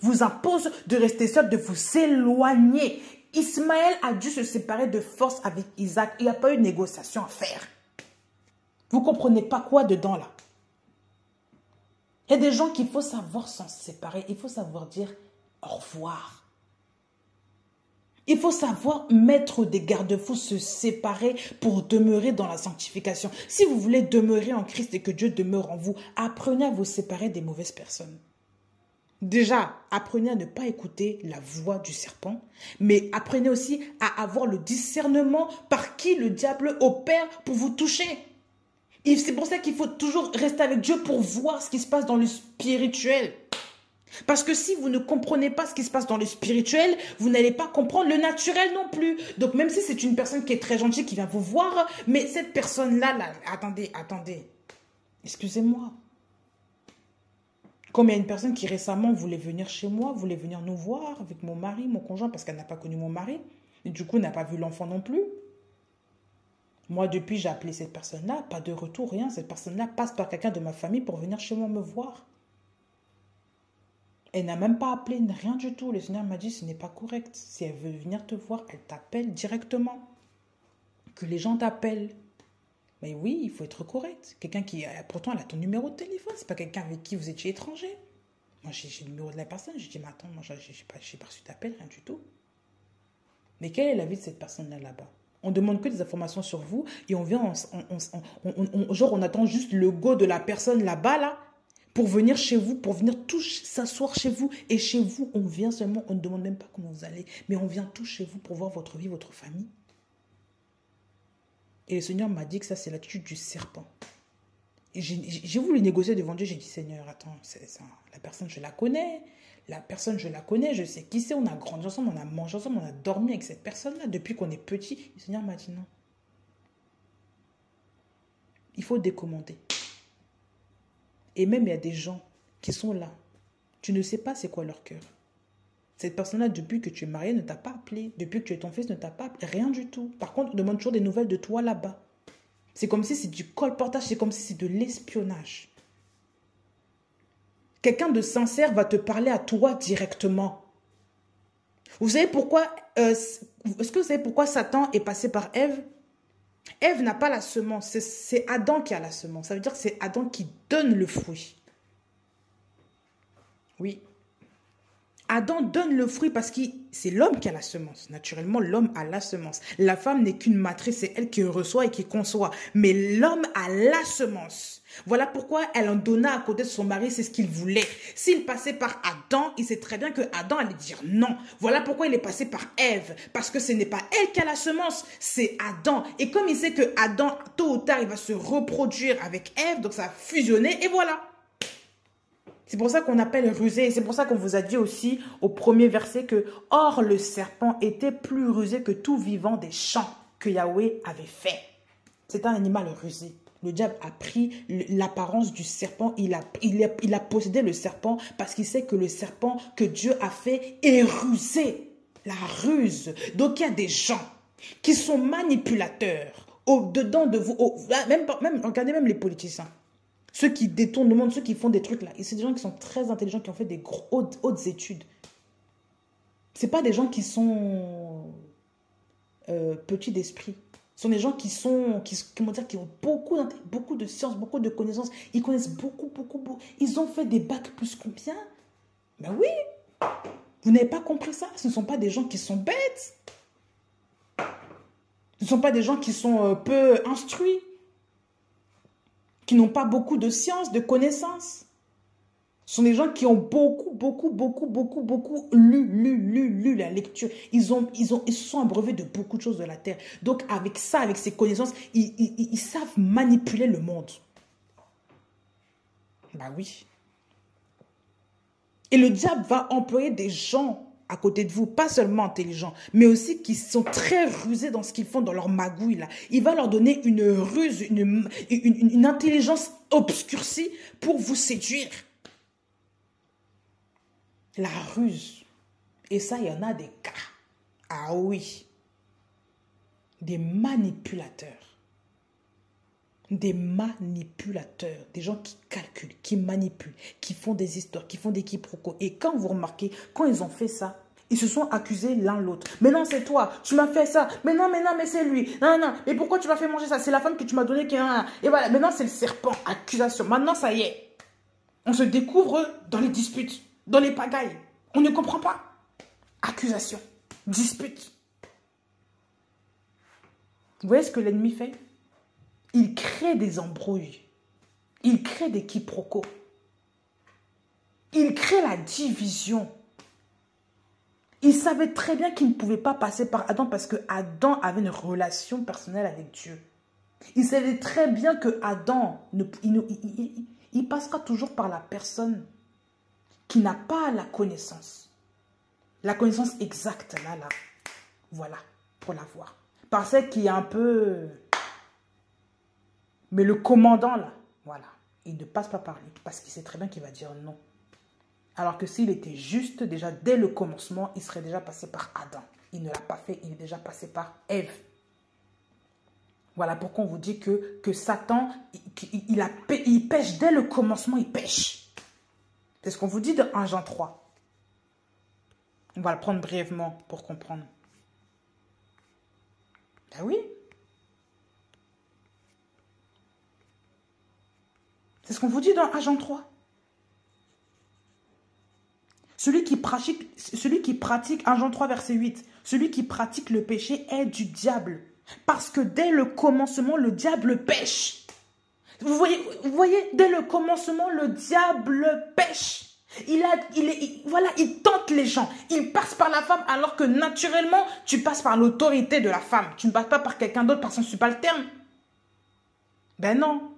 vous impose de rester seul, de vous éloigner. Ismaël a dû se séparer de force avec Isaac. Il n'y a pas eu de négociation à faire. Vous ne comprenez pas quoi dedans là? Il y a des gens qu'il faut savoir s'en séparer. Il faut savoir dire au revoir. Il faut savoir mettre des garde-fous, se séparer pour demeurer dans la sanctification. Si vous voulez demeurer en Christ et que Dieu demeure en vous, apprenez à vous séparer des mauvaises personnes. Déjà, apprenez à ne pas écouter la voix du serpent, mais apprenez aussi à avoir le discernement par qui le diable opère pour vous toucher. Et c'est pour ça qu'il faut toujours rester avec Dieu pour voir ce qui se passe dans le spirituel. Parce que si vous ne comprenez pas ce qui se passe dans le spirituel, vous n'allez pas comprendre le naturel non plus. Donc même si c'est une personne qui est très gentille, qui vient vous voir, mais cette personne-là, attendez, excusez-moi. Comme il y a une personne qui récemment voulait venir chez moi, voulait venir nous voir avec mon mari, mon conjoint, parce qu'elle n'a pas connu mon mari. Et du coup, n'a pas vu l'enfant non plus. Moi, depuis, j'ai appelé cette personne-là, pas de retour, rien. Cette personne-là passe par quelqu'un de ma famille pour venir chez moi me voir. Elle n'a même pas appelé, rien du tout. Le Seigneur m'a dit, ce n'est pas correct. Si elle veut venir te voir, elle t'appelle directement. Que les gens t'appellent. Mais oui, il faut être correct. Quelqu'un qui, pourtant, elle a ton numéro de téléphone. C'est pas quelqu'un avec qui vous étiez étranger. Moi, j'ai le numéro de la personne. Je dis, mais attends, moi, j'ai pas reçu d'appel, rien du tout. Mais quelle est la vie de cette personne-là là-bas? On demande que des informations sur vous et on vient, genre on attend juste le go de la personne là-bas, là, pour venir chez vous, pour venir tous s'asseoir chez vous. Et chez vous, on vient seulement, on ne demande même pas comment vous allez, mais on vient tous chez vous pour voir votre vie, votre famille. Et le Seigneur m'a dit que ça, c'est l'attitude du serpent. J'ai voulu négocier devant Dieu, j'ai dit, Seigneur, attends, la personne, je la connais. La personne, je la connais, je sais qui c'est, on a grandi ensemble, on a mangé ensemble, on a dormi avec cette personne-là depuis qu'on est petit. Le Seigneur m'a dit non. Il faut décommander. Et même, il y a des gens qui sont là. Tu ne sais pas c'est quoi leur cœur. Cette personne-là, depuis que tu es marié, ne t'a pas appelé. Depuis que tu es ton fils, ne t'a pas appelé. Rien du tout. Par contre, on demande toujours des nouvelles de toi là-bas. C'est comme si c'est du colportage, c'est comme si c'est de l'espionnage. Quelqu'un de sincère va te parler à toi directement. Vous savez pourquoi, est-ce que vous savez pourquoi Satan est passé par Ève? Ève n'a pas la semence, c'est Adam qui a la semence. Ça veut dire que c'est Adam qui donne le fruit. Oui. Adam donne le fruit parce que c'est l'homme qui a la semence. Naturellement, l'homme a la semence. La femme n'est qu'une matrice, c'est elle qui reçoit et qui conçoit. Mais l'homme a la semence. Voilà pourquoi elle en donna à côté de son mari, c'est ce qu'il voulait. S'il passait par Adam, il sait très bien que Adam allait dire non. Voilà pourquoi il est passé par Ève. Parce que ce n'est pas elle qui a la semence, c'est Adam. Et comme il sait que Adam, tôt ou tard, il va se reproduire avec Ève, donc ça va fusionner et voilà. C'est pour ça qu'on appelle rusé. Et c'est pour ça qu'on vous a dit aussi au premier verset que « Or, le serpent était plus rusé que tout vivant des champs que Yahweh avait fait. » C'est un animal rusé. Le diable a pris l'apparence du serpent. Il a possédé le serpent parce qu'il sait que le serpent que Dieu a fait est rusé. La ruse. Donc, il y a des gens qui sont manipulateurs au-dedans de vous. Regardez même les politiciens. Ceux qui détournent le monde, ceux qui font des trucs là. Et c'est des gens qui sont très intelligents, qui ont fait des hautes études. Ce n'est pas des gens qui sont petits d'esprit. Ce sont des gens qui ont beaucoup de sciences, beaucoup de connaissances. Ils connaissent beaucoup. Ils ont fait des bacs plus combien? Ben oui. Vous n'avez pas compris ça? Ce ne sont pas des gens qui sont bêtes. Ce ne sont pas des gens qui sont peu instruits. Qui n'ont pas beaucoup de sciences, de connaissances. Ce sont des gens qui ont beaucoup lu la lecture. Ils se sont abreuvés de beaucoup de choses de la terre. Donc, avec ça, avec ces connaissances, ils savent manipuler le monde. Bah oui. Et le diable va employer des gens à côté de vous, pas seulement intelligents, mais aussi qui sont très rusés dans ce qu'ils font, dans leur magouille là. Il va leur donner une ruse, une intelligence obscurcie pour vous séduire. La ruse. Et ça, il y en a des cas. Ah oui. Des manipulateurs. Des manipulateurs. Des gens qui calculent, qui manipulent, qui font des histoires, qui font des quiproquos. Et quand vous remarquez, quand ils ont fait ça, ils se sont accusés l'un l'autre. Mais non, c'est toi, tu m'as fait ça. Mais non, mais c'est lui. Non, mais pourquoi tu m'as fait manger ça? C'est la femme que tu m'as donnée qui... Et voilà, maintenant c'est le serpent. Accusation. Maintenant, ça y est. On se découvre dans les disputes, dans les pagailles. On ne comprend pas. Accusation. Dispute. Vous voyez ce que l'ennemi fait? Il crée des embrouilles. Il crée des quiproquos. Il crée la division. Il savait très bien qu'il ne pouvait pas passer par Adam parce que Adam avait une relation personnelle avec Dieu. Il savait très bien que Adam, il passera toujours par la personne qui n'a pas la connaissance. La connaissance exacte, là. Voilà, pour l'avoir. Par celle qui est un peu... Mais le commandant, là, voilà, il ne passe pas par lui parce qu'il sait très bien qu'il va dire non. Alors que s'il était juste, déjà, dès le commencement, il serait déjà passé par Adam. Il ne l'a pas fait, il est déjà passé par Ève. Voilà pourquoi on vous dit que Satan, il pêche dès le commencement, il pêche. C'est ce qu'on vous dit de 1 Jean 3. On va le prendre brièvement pour comprendre. Ben oui. C'est ce qu'on vous dit dans 1 Jean 3. Celui qui pratique 1 Jean 3 verset 8, celui qui pratique le péché est du diable. Parce que dès le commencement, le diable pêche. Vous voyez, dès le commencement, le diable pêche. Voilà, il tente les gens. Il passe par la femme alors que naturellement, tu passes par l'autorité de la femme. Tu ne passes pas par quelqu'un d'autre, par son subalterne. Ben non.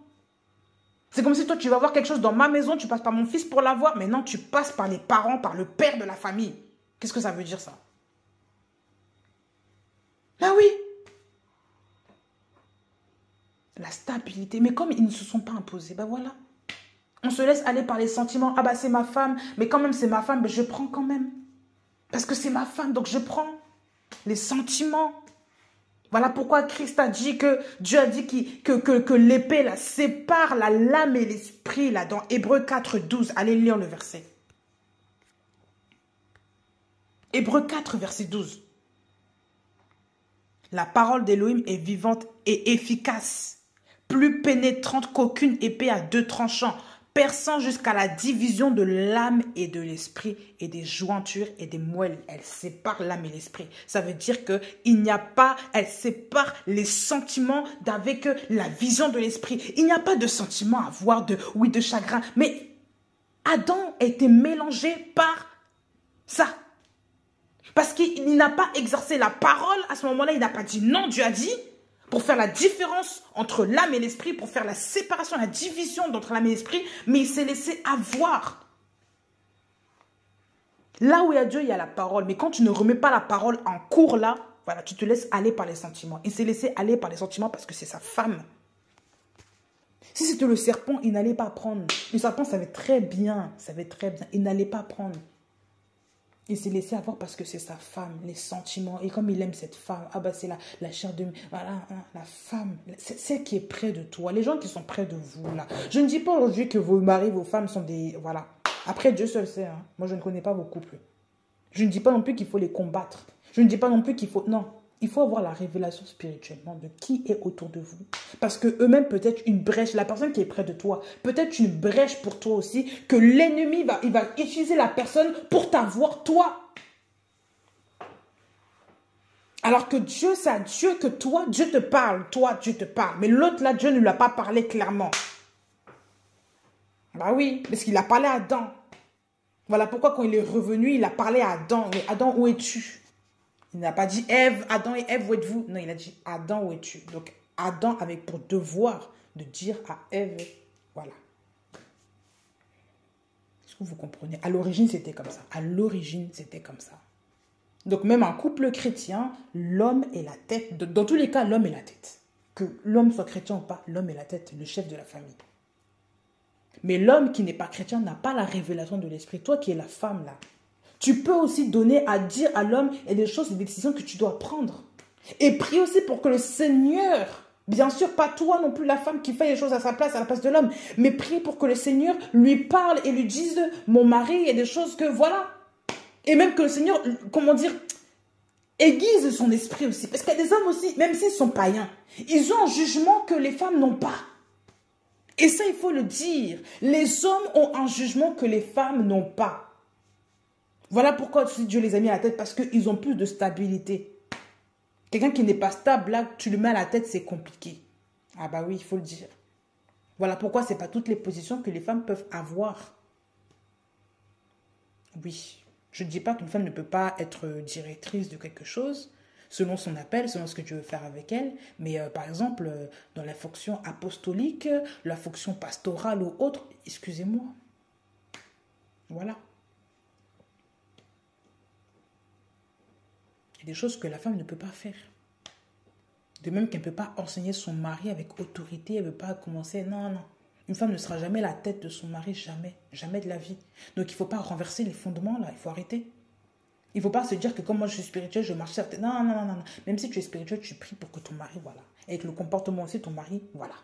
C'est comme si toi, tu vas voir quelque chose dans ma maison, tu passes par mon fils pour l'avoir. Mais non, tu passes par les parents, par le père de la famille. Qu'est-ce que ça veut dire ça? Ben oui. La stabilité. Mais comme ils ne se sont pas imposés, ben voilà. On se laisse aller par les sentiments. Ah bah c'est ma femme, mais quand même c'est ma femme, ben je prends quand même. Parce que c'est ma femme, donc je prends. Les sentiments. Voilà pourquoi Christ a dit que Dieu a dit que l'épée la sépare la lame et l'esprit là dans Hébreux 4, 12. Allez lire le verset. Hébreux 4, verset 12. La parole d'Élohim est vivante et efficace, plus pénétrante qu'aucune épée à deux tranchants, perçant jusqu'à la division de l'âme et de l'esprit et des jointures et des moelles. Elle sépare l'âme et l'esprit. Ça veut dire que il n'y a pas, elle sépare les sentiments d'avec la vision de l'esprit. Il n'y a pas de sentiment à avoir de chagrin. Mais Adam a été mélangé par ça. Parce qu'il n'a pas exercé la parole. À ce moment-là, il n'a pas dit non. Dieu a dit, pour faire la différence entre l'âme et l'esprit, pour faire la séparation, la division entre l'âme et l'esprit, mais il s'est laissé avoir. Là où il y a Dieu, il y a la parole. Mais quand tu ne remets pas la parole en cours là, voilà, tu te laisses aller par les sentiments. Il s'est laissé aller par les sentiments parce que c'est sa femme. Si c'était le serpent, il n'allait pas prendre. Le serpent savait très bien, il n'allait pas prendre. Il s'est laissé avoir parce que c'est sa femme, les sentiments. Et comme il aime cette femme, ah bah c'est la chair de... Voilà, la femme, c'est celle qui est près de toi. Les gens qui sont près de vous, là. Je ne dis pas aujourd'hui que vos maris, vos femmes sont des... Voilà. Après, Dieu seul sait. Hein. Moi, je ne connais pas vos couples. Je ne dis pas non plus qu'il faut les combattre. Je ne dis pas non plus qu'il faut... Non. Il faut avoir la révélation spirituellement de qui est autour de vous. Parce que eux-mêmes, peut-être une brèche, la personne qui est près de toi, peut-être une brèche pour toi aussi, que l'ennemi va utiliser la personne pour t'avoir toi. Alors que Dieu, c'est à Dieu que toi, Dieu te parle. Toi, Dieu te parle. Mais l'autre là, Dieu ne lui a pas parlé clairement. Bah oui, parce qu'il a parlé à Adam. Voilà pourquoi quand il est revenu, il a parlé à Adam. Mais Adam, où es-tu? Il n'a pas dit Ève, Adam et Ève, où êtes-vous? Non, il a dit Adam, où es-tu? Donc, Adam avait pour devoir de dire à Ève, voilà. Est-ce que vous comprenez? À l'origine, c'était comme ça. À l'origine, c'était comme ça. Donc, même un couple chrétien, l'homme est la tête. Dans tous les cas, l'homme est la tête. Que l'homme soit chrétien ou pas, l'homme est la tête, le chef de la famille. Mais l'homme qui n'est pas chrétien n'a pas la révélation de l'esprit. Toi qui es la femme, là, tu peux aussi donner à dire à l'homme et des choses, des décisions que tu dois prendre. Et prier aussi pour que le Seigneur, bien sûr, pas toi non plus la femme qui fait les choses à sa place, à la place de l'homme, mais prier pour que le Seigneur lui parle et lui dise, mon mari, il y a des choses que, voilà. Et même que le Seigneur, comment dire, aiguise son esprit aussi. Parce qu'il y a des hommes aussi, même s'ils sont païens, ils ont un jugement que les femmes n'ont pas. Et ça, il faut le dire. Les hommes ont un jugement que les femmes n'ont pas. Voilà pourquoi Dieu les a mis à la tête, parce qu'ils ont plus de stabilité. Quelqu'un qui n'est pas stable, là, tu le mets à la tête, c'est compliqué. Ah bah oui, il faut le dire. Voilà pourquoi ce n'est pas toutes les positions que les femmes peuvent avoir. Oui, je ne dis pas qu'une femme ne peut pas être directrice de quelque chose, selon son appel, selon ce que Dieu veut faire avec elle. Mais par exemple, dans la fonction apostolique, la fonction pastorale ou autre, excusez-moi. Voilà. Il y a des choses que la femme ne peut pas faire. De même qu'elle ne peut pas enseigner son mari avec autorité, elle ne peut pas commencer, non. Une femme ne sera jamais la tête de son mari, jamais, jamais de la vie. Donc il ne faut pas renverser les fondements là, il faut arrêter. Il ne faut pas se dire que comme moi je suis spirituelle, je marche sur la tête. Non. Même si tu es spirituel, tu pries pour que ton mari, voilà. Et avec le comportement aussi, ton mari, voilà.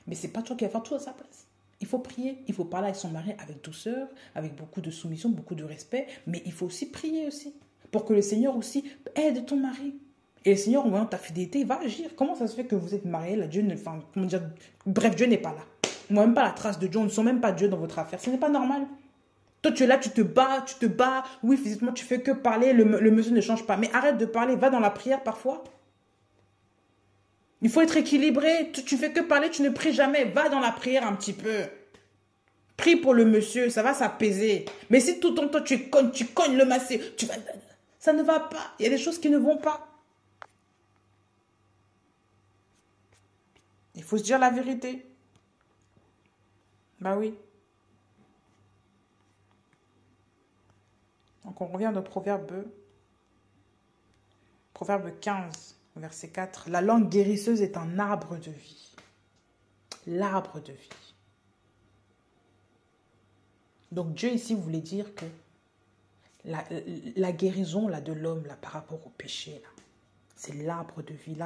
Mais ce n'est pas toi qui vas faire tout à sa place. Il faut prier, il faut parler avec son mari avec douceur, avec beaucoup de soumission, beaucoup de respect. Mais il faut aussi prier aussi. Pour que le Seigneur aussi aide ton mari. Et le Seigneur, en voyant ta fidélité, il va agir. Comment ça se fait que vous êtes mariés là, Dieu ne, enfin, comment dire, bref, Dieu n'est pas là. On ne voit même pas la trace de Dieu, on ne sent même pas Dieu dans votre affaire. Ce n'est pas normal. Toi, tu es là, tu te bats. Oui, physiquement, tu fais que parler, le monsieur ne change pas. Mais arrête de parler, va dans la prière parfois. Il faut être équilibré. Tu fais que parler, tu ne pries jamais. Va dans la prière un petit peu. Prie pour le monsieur, ça va s'apaiser. Mais si tout le temps, toi, tu cognes le massé, ça ne va pas. Il y a des choses qui ne vont pas. Il faut se dire la vérité. Bah oui. Donc on revient au Proverbe 15, verset 4. La langue guérisseuse est un arbre de vie. L'arbre de vie. Donc Dieu ici voulait dire que la guérison là, de l'homme là, par rapport au péché, c'est l'arbre de vie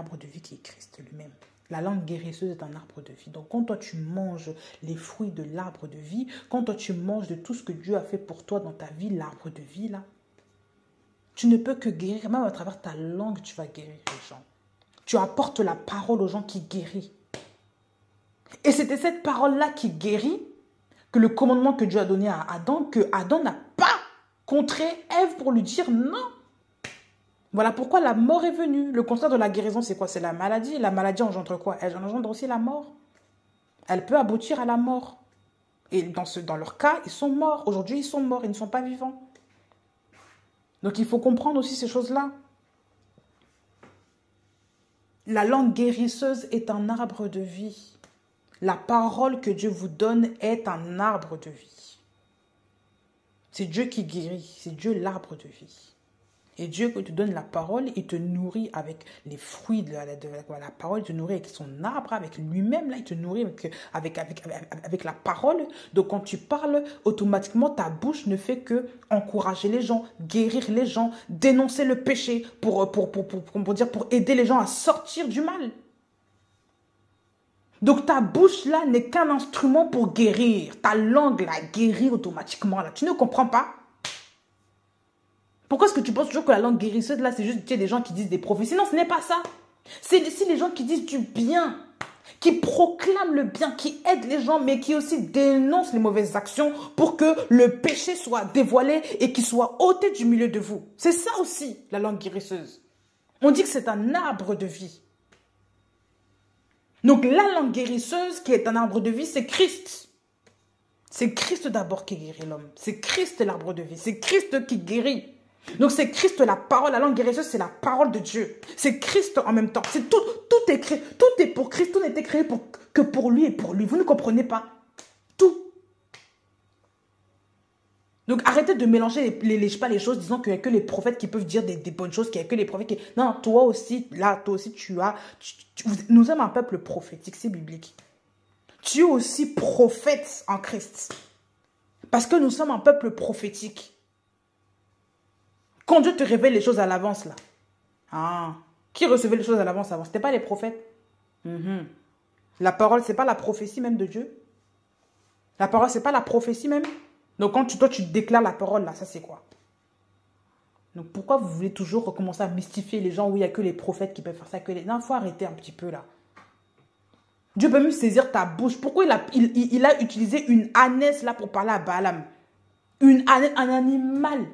qui est Christ lui-même. La langue guérisseuse est un arbre de vie. Donc quand toi tu manges les fruits de l'arbre de vie, quand toi tu manges de tout ce que Dieu a fait pour toi dans ta vie, l'arbre de vie là, tu ne peux que guérir, même à travers ta langue, tu vas guérir les gens. Tu apportes la parole aux gens qui guérit. Et c'était cette parole-là qui guérit, que le commandement que Dieu a donné à Adam, que Adam n'a pas contré Ève pour lui dire non. Voilà pourquoi la mort est venue. Le contraire de la guérison, c'est quoi? C'est la maladie. La maladie engendre quoi? Elle engendre aussi la mort. Elle peut aboutir à la mort. Et dans leur cas, ils sont morts. Aujourd'hui, ils sont morts, ils ne sont pas vivants. Donc il faut comprendre aussi ces choses-là. La langue guérisseuse est un arbre de vie. La parole que Dieu vous donne est un arbre de vie. C'est Dieu qui guérit. C'est Dieu l'arbre de vie. Et Dieu, quand il te donne la parole, il te nourrit avec les fruits de la parole, il te nourrit avec son arbre, avec lui-même, là, il te nourrit avec la parole. Donc quand tu parles, automatiquement, ta bouche ne fait que encourager les gens, guérir les gens, dénoncer le péché, pour aider les gens à sortir du mal. Donc ta bouche là n'est qu'un instrument pour guérir. Ta langue là guérit automatiquement là. Tu ne comprends pas? Pourquoi est-ce que tu penses toujours que la langue guérisseuse, là, c'est juste des gens qui disent des prophéties? Non, ce n'est pas ça. C'est les gens qui disent du bien, qui proclament le bien, qui aident les gens, mais qui aussi dénoncent les mauvaises actions pour que le péché soit dévoilé et qu'il soit ôté du milieu de vous. C'est ça aussi, la langue guérisseuse. On dit que c'est un arbre de vie. Donc, la langue guérisseuse, qui est un arbre de vie, c'est Christ. C'est Christ d'abord qui guérit l'homme. C'est Christ l'arbre de vie. C'est Christ qui guérit. Donc c'est Christ la parole, la langue guérisseuse, c'est la parole de Dieu. C'est Christ en même temps. C'est tout est créé, tout est pour Christ, tout n'était créé que pour lui et pour lui. Vous ne comprenez pas? Tout. Donc arrêtez de mélanger les choses, disant qu'il n'y a que les prophètes qui peuvent dire des bonnes choses, qu'il n'y a que les prophètes qui... Non, toi aussi, nous sommes un peuple prophétique, c'est biblique. Tu es aussi prophète en Christ. Parce que nous sommes un peuple prophétique. Quand Dieu te révèle les choses à l'avance, là. Qui recevait les choses à l'avance avant? Ce n'était pas les prophètes. La parole, ce n'est pas la prophétie même de Dieu. La parole, ce n'est pas la prophétie même. Donc, quand toi, tu déclares la parole, là, ça, c'est quoi? Donc, pourquoi vous voulez toujours recommencer à mystifier les gens où il n'y a que les prophètes qui peuvent faire ça? Non, il faut arrêter un petit peu, là. Dieu peut même saisir ta bouche. Pourquoi il a utilisé une ânesse, là, pour parler à Balaam? Un animal.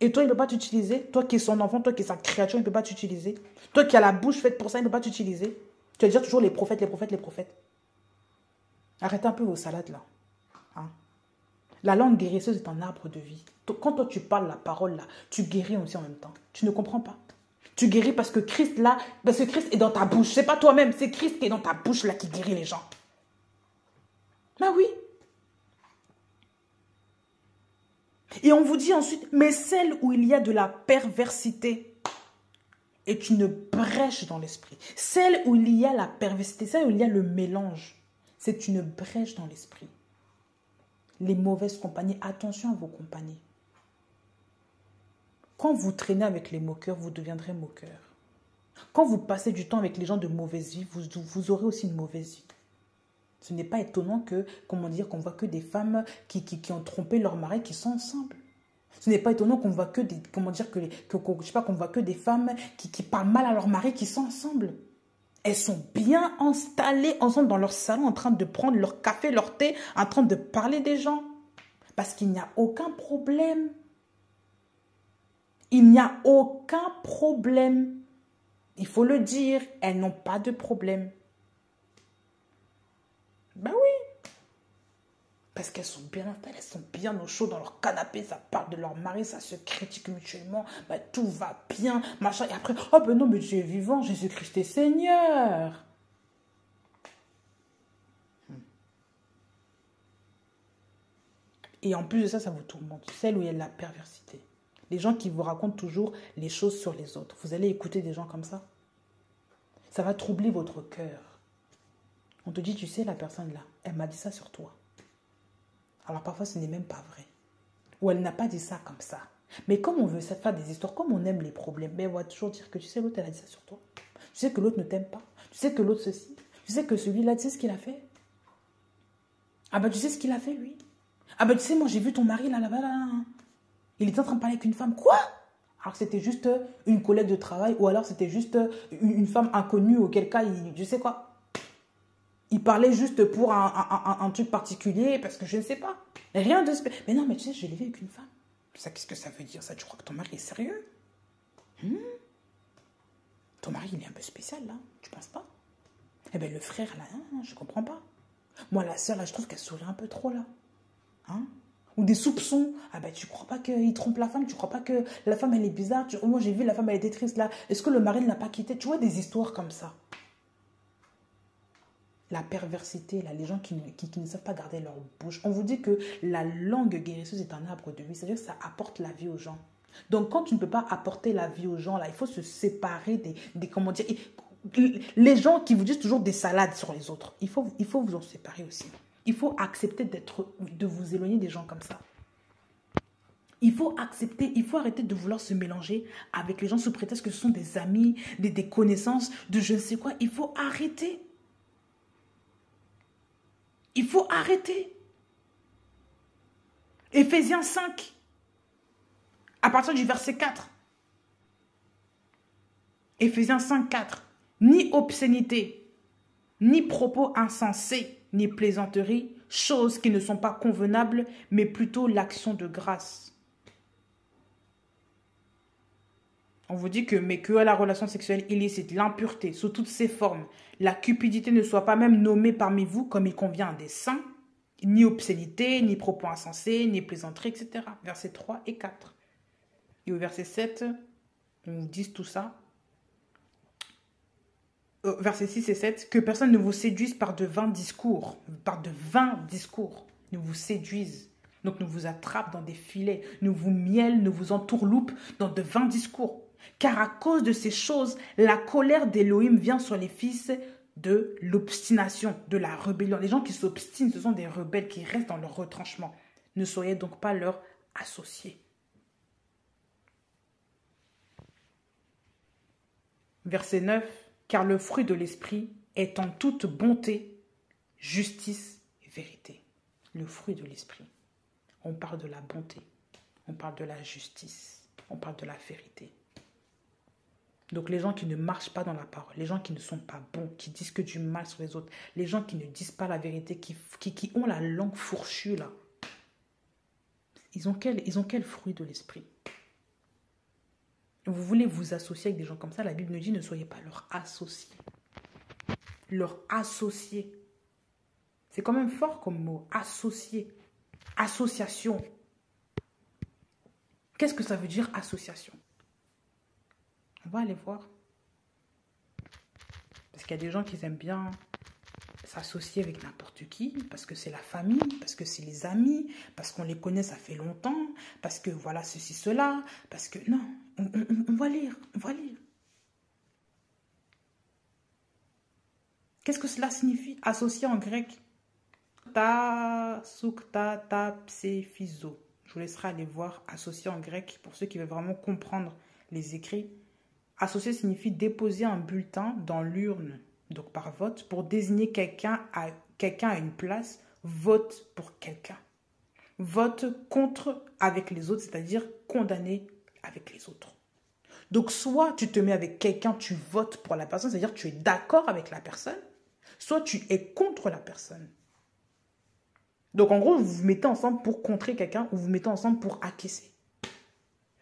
Et toi, il ne peut pas t'utiliser. Toi qui es son enfant, toi qui es sa créature, il ne peut pas t'utiliser. Toi qui as la bouche faite pour ça, il ne peut pas t'utiliser. Tu vas dire toujours les prophètes, les prophètes, les prophètes. Arrêtez un peu vos salades là. La langue guérisseuse est un arbre de vie. Quand toi tu parles la parole là, tu guéris aussi en même temps. Tu ne comprends pas. Tu guéris parce que Christ là, parce que Christ est dans ta bouche. C'est pas toi-même, c'est Christ qui est dans ta bouche là qui guérit les gens. Ben oui. Et on vous dit ensuite, mais celle où il y a de la perversité est une brèche dans l'esprit. Celle où il y a la perversité, celle où il y a le mélange, c'est une brèche dans l'esprit. Les mauvaises compagnies, attention à vos compagnies. Quand vous traînez avec les moqueurs, vous deviendrez moqueur. Quand vous passez du temps avec les gens de mauvaise vie, vous aurez aussi une mauvaise vie. Ce n'est pas étonnant qu'on voit que des femmes qui ont trompé leur mari qui sont ensemble. Ce n'est pas étonnant qu'on voit que des femmes qui parlent mal à leur mari qui sont ensemble. Elles sont bien installées ensemble dans leur salon en train de prendre leur café, leur thé, en train de parler des gens. Parce qu'il n'y a aucun problème. Il n'y a aucun problème. Il faut le dire, elles n'ont pas de problème. Ben oui. Parce qu'elles sont bien installées, elles sont bien au chaud dans leur canapé, ça parle de leur mari, ça se critique mutuellement, ben tout va bien, machin. Et après, oh ben non, mais Dieu est vivant, Jésus-Christ est Seigneur. Et en plus de ça, ça vous tourmente. Celle où il y a de la perversité. Les gens qui vous racontent toujours les choses sur les autres. Vous allez écouter des gens comme ça. Ça va troubler votre cœur. On te dit, tu sais, la personne là, elle m'a dit ça sur toi. Alors parfois, ce n'est même pas vrai. Ou elle n'a pas dit ça comme ça. Mais comme on veut faire des histoires, comme on aime les problèmes, ben on va toujours dire que tu sais, l'autre, elle a dit ça sur toi. Tu sais que l'autre ne t'aime pas. Tu sais que l'autre ceci. Tu sais que celui-là, tu sais ce qu'il a fait. Ah ben tu sais ce qu'il a fait, lui. Ah ben tu sais, moi j'ai vu ton mari là-bas, là. Il était en train de parler avec une femme. Quoi? Alors que c'était juste une collègue de travail ou alors c'était juste une femme inconnue auquel cas, je sais quoi. Il parlait juste pour un truc particulier parce que je ne sais pas. Rien de spécial. Mais non, mais tu sais, je l'ai vu avec une femme. Ça, qu'est-ce que ça veut dire ça? Tu crois que ton mari est sérieux? Ton mari, il est un peu spécial là. Tu penses pas? Eh bien, le frère là, hein, je comprends pas. Moi, la sœur là, je trouve qu'elle sourit un peu trop là. Hein? Ou des soupçons. Ah ben, tu crois pas qu'il trompe la femme? Tu crois pas que la femme, elle est bizarre? Moi, j'ai vu la femme, elle était triste là. Est-ce que le mari ne l'a pas quittée? Tu vois, des histoires comme ça. La perversité, là, les gens qui ne savent pas garder leur bouche. On vous dit que la langue guérisseuse est un arbre de vie. C'est-à-dire que ça apporte la vie aux gens. Donc, quand tu ne peux pas apporter la vie aux gens, là, il faut se séparer des comment dire, les gens qui vous disent toujours des salades sur les autres. Il faut vous en séparer aussi. Il faut accepter de vous éloigner des gens comme ça. Il faut accepter, il faut arrêter de vouloir se mélanger avec les gens sous prétexte que ce sont des amis, des connaissances, de je ne sais quoi. Il faut arrêter. Il faut arrêter. Éphésiens 5, à partir du verset 4. Éphésiens 5, 4. Ni obscénité, ni propos insensés, ni plaisanteries, choses qui ne sont pas convenables, mais plutôt l'action de grâce. On vous dit mais que la relation sexuelle illicite, l'impureté sous toutes ses formes, la cupidité ne soit pas même nommée parmi vous comme il convient à des saints, ni obscénité, ni propos insensés, ni plaisanterie, etc. Versets 3 et 4. Et au verset 7, on vous dit tout ça. Versets 6 et 7, que personne ne vous séduise par de vains discours, ne vous séduisent. Donc, ne vous attrape dans des filets, ne vous miel, ne vous entourloupe dans de vains discours. Car à cause de ces choses, la colère d'Élohim vient sur les fils de l'obstination, de la rébellion. Les gens qui s'obstinent, ce sont des rebelles qui restent dans leur retranchement. Ne soyez donc pas leurs associés. Verset 9, car le fruit de l'esprit est en toute bonté, justice et vérité. Le fruit de l'esprit. On parle de la bonté, on parle de la justice, on parle de la vérité. Donc les gens qui ne marchent pas dans la parole, les gens qui ne sont pas bons, qui disent que du mal sur les autres, les gens qui ne disent pas la vérité, qui ont la langue fourchue là, ils ont quel fruit de l'esprit? Vous voulez vous associer avec des gens comme ça, la Bible nous dit ne soyez pas leurs associés. Leurs associés. C'est quand même fort comme mot, associé. Association. Qu'est-ce que ça veut dire association? On va aller voir. Parce qu'il y a des gens qui aiment bien s'associer avec n'importe qui, parce que c'est la famille, parce que c'est les amis, parce qu'on les connaît, ça fait longtemps, parce que voilà ceci, cela, parce que non, on va lire, on va lire. Qu'est-ce que cela signifie? Associer en grec. Ta, sukta, ta, psephizo. Je vous laisserai aller voir associer en grec pour ceux qui veulent vraiment comprendre les écrits. Associer signifie déposer un bulletin dans l'urne, donc par vote, pour désigner quelqu'un à une place, vote pour quelqu'un. Vote contre avec les autres, c'est-à-dire condamner avec les autres. Donc soit tu te mets avec quelqu'un, tu votes pour la personne, c'est-à-dire tu es d'accord avec la personne, soit tu es contre la personne. Donc en gros, vous vous mettez ensemble pour contrer quelqu'un ou vous vous mettez ensemble pour acquiescer.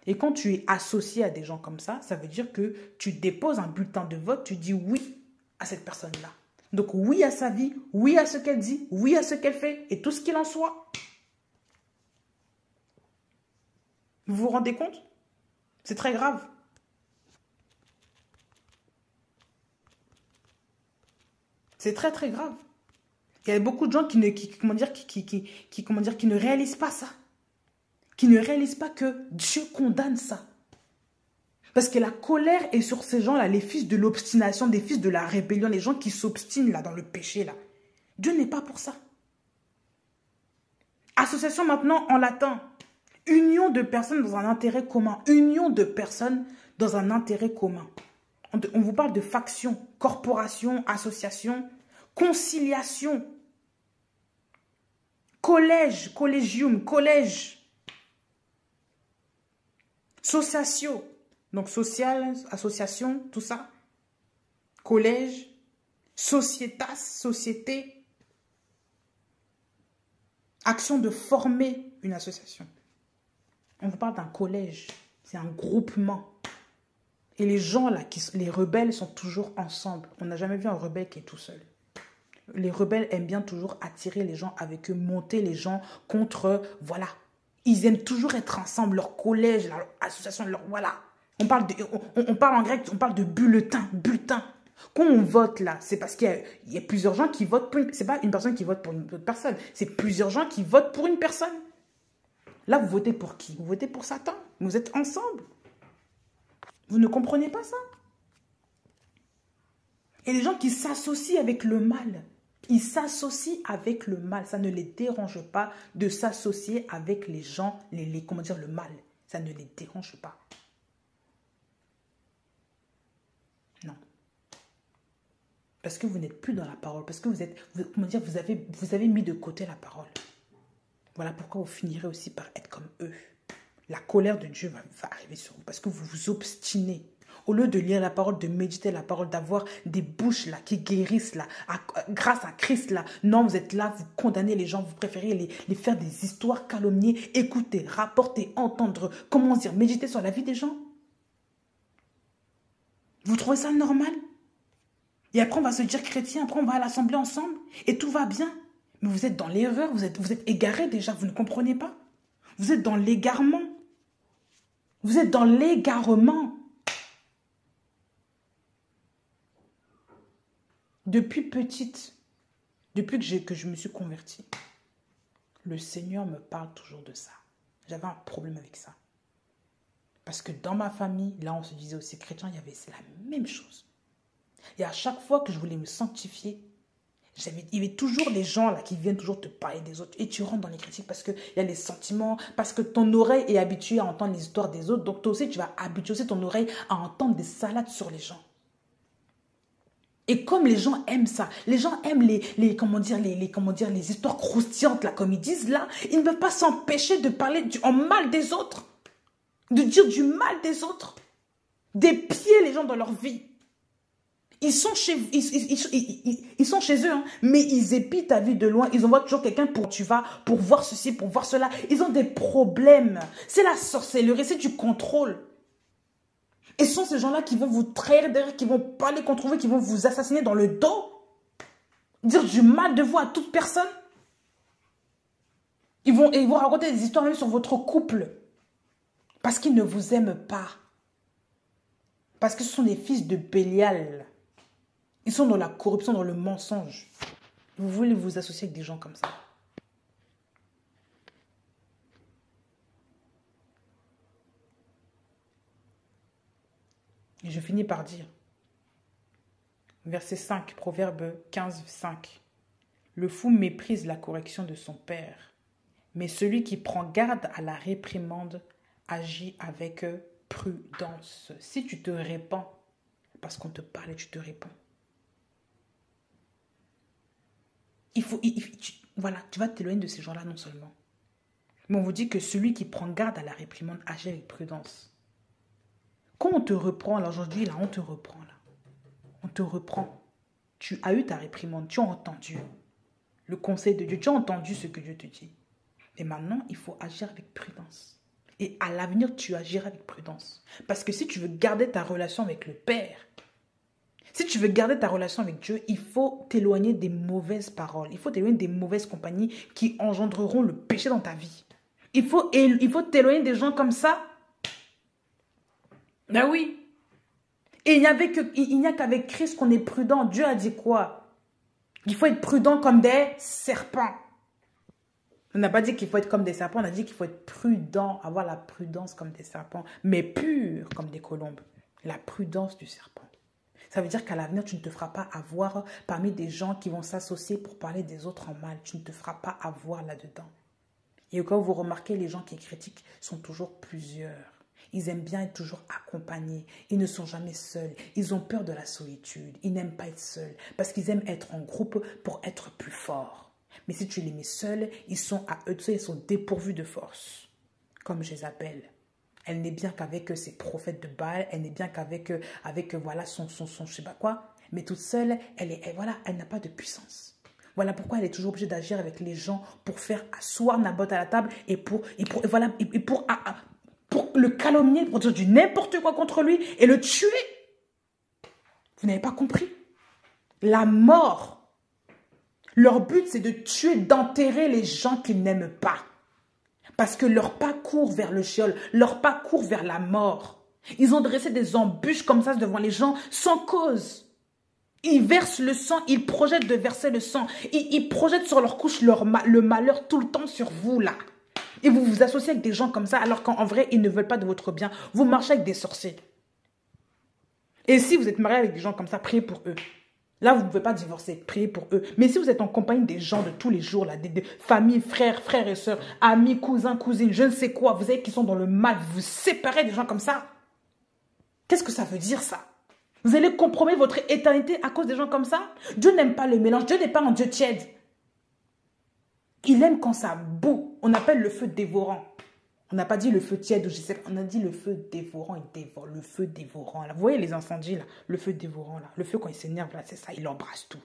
Et quand tu es associé à des gens comme ça veut dire que tu déposes un bulletin de vote, tu dis oui à cette personne-là. Donc oui à sa vie, oui à ce qu'elle dit, oui à ce qu'elle fait, et tout ce qu'il en soit. Vous vous rendez compte? C'est très grave. C'est très très grave. Il y a beaucoup de gens qui ne réalisent pas ça. Qui ne réalisent pas que Dieu condamne ça. Parce que la colère est sur ces gens-là, les fils de l'obstination, des fils de la rébellion, les gens qui s'obstinent là dans le péché là. Dieu n'est pas pour ça. Association maintenant en latin. Union de personnes dans un intérêt commun. Union de personnes dans un intérêt commun. On vous parle de faction, corporation, association, conciliation, collège, collégium, collège, sociatio, donc social, association, tout ça, collège, societas, société, action de former une association. On vous parle d'un collège, c'est un groupement. Et les gens là, les rebelles sont toujours ensemble. On n'a jamais vu un rebelle qui est tout seul. Les rebelles aiment bien toujours attirer les gens avec eux, monter les gens contre, voilà. Ils aiment toujours être ensemble, leur collège, leur association, leur, voilà. On parle en grec, on parle de bulletin, bulletin. Quand on vote là, c'est parce qu'il y a plusieurs gens qui votent pour c'est pas une personne qui vote pour une autre personne, c'est plusieurs gens qui votent pour une personne. Là, vous votez pour qui? Vous votez pour Satan. Vous êtes ensemble. Vous ne comprenez pas ça? Et les gens qui s'associent avec le mal, ils s'associent avec le mal. Ça ne les dérange pas de s'associer avec les gens, comment dire, le mal. Ça ne les dérange pas. Non. Parce que vous n'êtes plus dans la parole. Parce que vous avez mis de côté la parole. Voilà pourquoi vous finirez aussi par être comme eux. La colère de Dieu va arriver sur vous parce que vous vous obstinez. Au lieu de lire la parole, de méditer la parole, d'avoir des bouches là qui guérissent là, grâce à Christ là. Non, vous êtes là, vous condamnez les gens, vous préférez les faire des histoires calomniées, écouter, rapporter, entendre, comment dire, méditer sur la vie des gens. Vous trouvez ça normal? Et après on va se dire chrétien, après on va à l'assemblée ensemble et tout va bien. Mais vous êtes dans l'erreur, vous êtes égaré déjà, vous ne comprenez pas. Vous êtes dans l'égarement. Vous êtes dans l'égarement. Depuis petite, depuis que je me suis convertie, le Seigneur me parle toujours de ça. J'avais un problème avec ça. Parce que dans ma famille, là on se disait aussi chrétien, c'est la même chose. Et à chaque fois que je voulais me sanctifier, il y avait toujours les gens là qui viennent toujours te parler des autres. Et tu rentres dans les critiques parce qu'il y a les sentiments, parce que ton oreille est habituée à entendre les histoires des autres. Donc toi aussi, tu vas habituer aussi ton oreille à entendre des salades sur les gens. Et comme les gens aiment ça, les gens aiment les histoires croustillantes là, comme ils disent là, ils ne peuvent pas s'empêcher de parler en mal des autres, de dire du mal des autres, d'épier les gens dans leur vie. Ils sont chez eux, hein, mais ils épient ta vie de loin. Ils envoient toujours quelqu'un pour voir ceci, pour voir cela. Ils ont des problèmes. C'est la sorcellerie, c'est du contrôle. Et ce sont ces gens-là qui vont vous trahir derrière, qui vont parler contre vous, qui vont vous assassiner dans le dos. Dire du mal de vous à toute personne. Ils vont raconter des histoires même sur votre couple. Parce qu'ils ne vous aiment pas. Parce que ce sont des fils de Bélial. Ils sont dans la corruption, dans le mensonge. Vous voulez vous associer avec des gens comme ça. Et je finis par dire, verset 5, Proverbe 15, 5. Le fou méprise la correction de son père, mais celui qui prend garde à la réprimande agit avec prudence. Si tu te répands, parce qu'on te parle et tu te répands, voilà, tu vas t'éloigner de ces gens-là non seulement. Mais on vous dit que celui qui prend garde à la réprimande agit avec prudence. Quand on te reprend, là aujourd'hui, là, on te reprend, là. On te reprend. Tu as eu ta réprimande, tu as entendu le conseil de Dieu, tu as entendu ce que Dieu te dit. Et maintenant, il faut agir avec prudence. Et à l'avenir, tu agiras avec prudence. Parce que si tu veux garder ta relation avec le Père, si tu veux garder ta relation avec Dieu, il faut t'éloigner des mauvaises paroles. Il faut t'éloigner des mauvaises compagnies qui engendreront le péché dans ta vie. Il faut t'éloigner des gens comme ça. Ben oui. Et il n'y a qu'avec Christ qu'on est prudent. Dieu a dit quoi? Il faut être prudent comme des serpents. On n'a pas dit qu'il faut être comme des serpents, on a dit qu'il faut être prudent, avoir la prudence comme des serpents, mais pur comme des colombes. La prudence du serpent. Ça veut dire qu'à l'avenir, tu ne te feras pas avoir parmi des gens qui vont s'associer pour parler des autres en mal. Tu ne te feras pas avoir là-dedans. Et quand vous remarquez, les gens qui critiquent sont toujours plusieurs. Ils aiment bien être toujours accompagnés. Ils ne sont jamais seuls. Ils ont peur de la solitude. Ils n'aiment pas être seuls parce qu'ils aiment être en groupe pour être plus forts. Mais si tu les mets seuls, ils sont à eux seuls, ils sont dépourvus de force. Comme Jézabel. Elle n'est bien qu'avec ses prophètes de Baal. Elle n'est bien qu'avec voilà, son je sais pas quoi. Mais toute seule, elle n'a pas de puissance. Voilà pourquoi elle est toujours obligée d'agir avec les gens pour faire asseoir Naboth à la table et pour le calomnier, pour dire du n'importe quoi contre lui et le tuer. Vous n'avez pas compris? La mort, leur but c'est de tuer, d'enterrer les gens qu'ils n'aiment pas. Parce que leur pas court vers le Sheol, leur pas court vers la mort. Ils ont dressé des embûches comme ça devant les gens sans cause. Ils versent le sang, ils projettent de verser le sang. Ils projettent sur leur couche le malheur tout le temps sur vous là. Et vous vous associez avec des gens comme ça alors qu'en vrai, ils ne veulent pas de votre bien. Vous marchez avec des sorciers. Et si vous êtes marié avec des gens comme ça, priez pour eux. Là, vous ne pouvez pas divorcer, priez pour eux. Mais si vous êtes en compagnie des gens de tous les jours, là, des familles, frères et sœurs, amis, cousins, cousines, je ne sais quoi, vous savez qu'ils sont dans le mal, vous vous séparez des gens comme ça. Qu'est-ce que ça veut dire ça? Vous allez compromettre votre éternité à cause des gens comme ça? Dieu n'aime pas le mélange, Dieu n'est pas un Dieu tiède. Il aime quand ça bout. On appelle le feu dévorant. On n'a pas dit le feu tiède, ou je sais pas. On a dit le feu dévorant, il dévore. Le feu dévorant. Là. Vous voyez les incendies, là. Le feu dévorant, là. Le feu, quand il s'énerve, là, c'est ça. Il embrasse tout.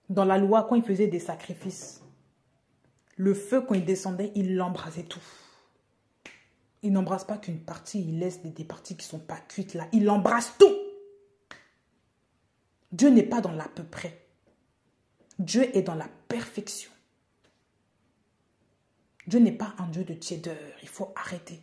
Dans la loi, quand il faisait des sacrifices, le feu, quand il descendait, il embrasait tout. Il n'embrasse pas qu'une partie, il laisse des parties qui ne sont pas cuites, là. Il embrasse tout. Dieu n'est pas dans l'à peu près. Dieu est dans la perfection. Dieu n'est pas un Dieu de tiédeur. Il faut arrêter.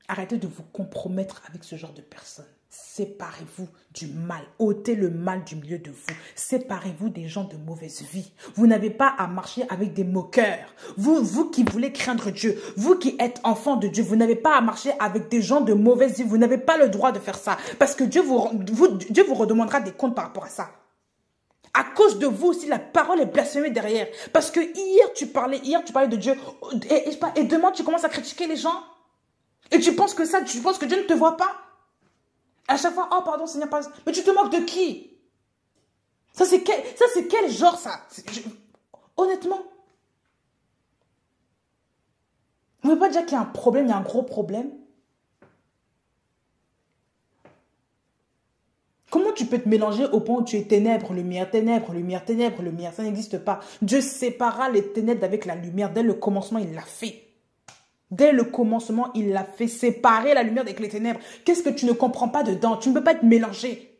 Arrêtez de vous compromettre avec ce genre de personnes. Séparez-vous du mal. Ôtez le mal du milieu de vous. Séparez-vous des gens de mauvaise vie. Vous n'avez pas à marcher avec des moqueurs. Vous qui voulez craindre Dieu, vous qui êtes enfant de Dieu, vous n'avez pas à marcher avec des gens de mauvaise vie. Vous n'avez pas le droit de faire ça. Parce que Dieu vous redemandera des comptes par rapport à ça. À cause de vous aussi, la parole est blasphémée derrière. Parce que hier, tu parlais de Dieu. Et demain, tu commences à critiquer les gens. Et tu penses que Dieu ne te voit pas. À chaque fois, oh pardon Seigneur, pardon. Mais tu te moques de qui? Ça c'est quel genre ça? Honnêtement. Vous ne pouvez pas dire qu'il y a un problème, il y a un gros problème. Comment tu peux te mélanger au point où tu es ténèbres, lumière, ténèbres, lumière, ténèbres, lumière? Ça n'existe pas. Dieu sépara les ténèbres avec la lumière. Dès le commencement, il l'a fait. Dès le commencement, il l'a fait séparer la lumière avec les ténèbres. Qu'est-ce que tu ne comprends pas dedans? Tu ne peux pas être mélangé.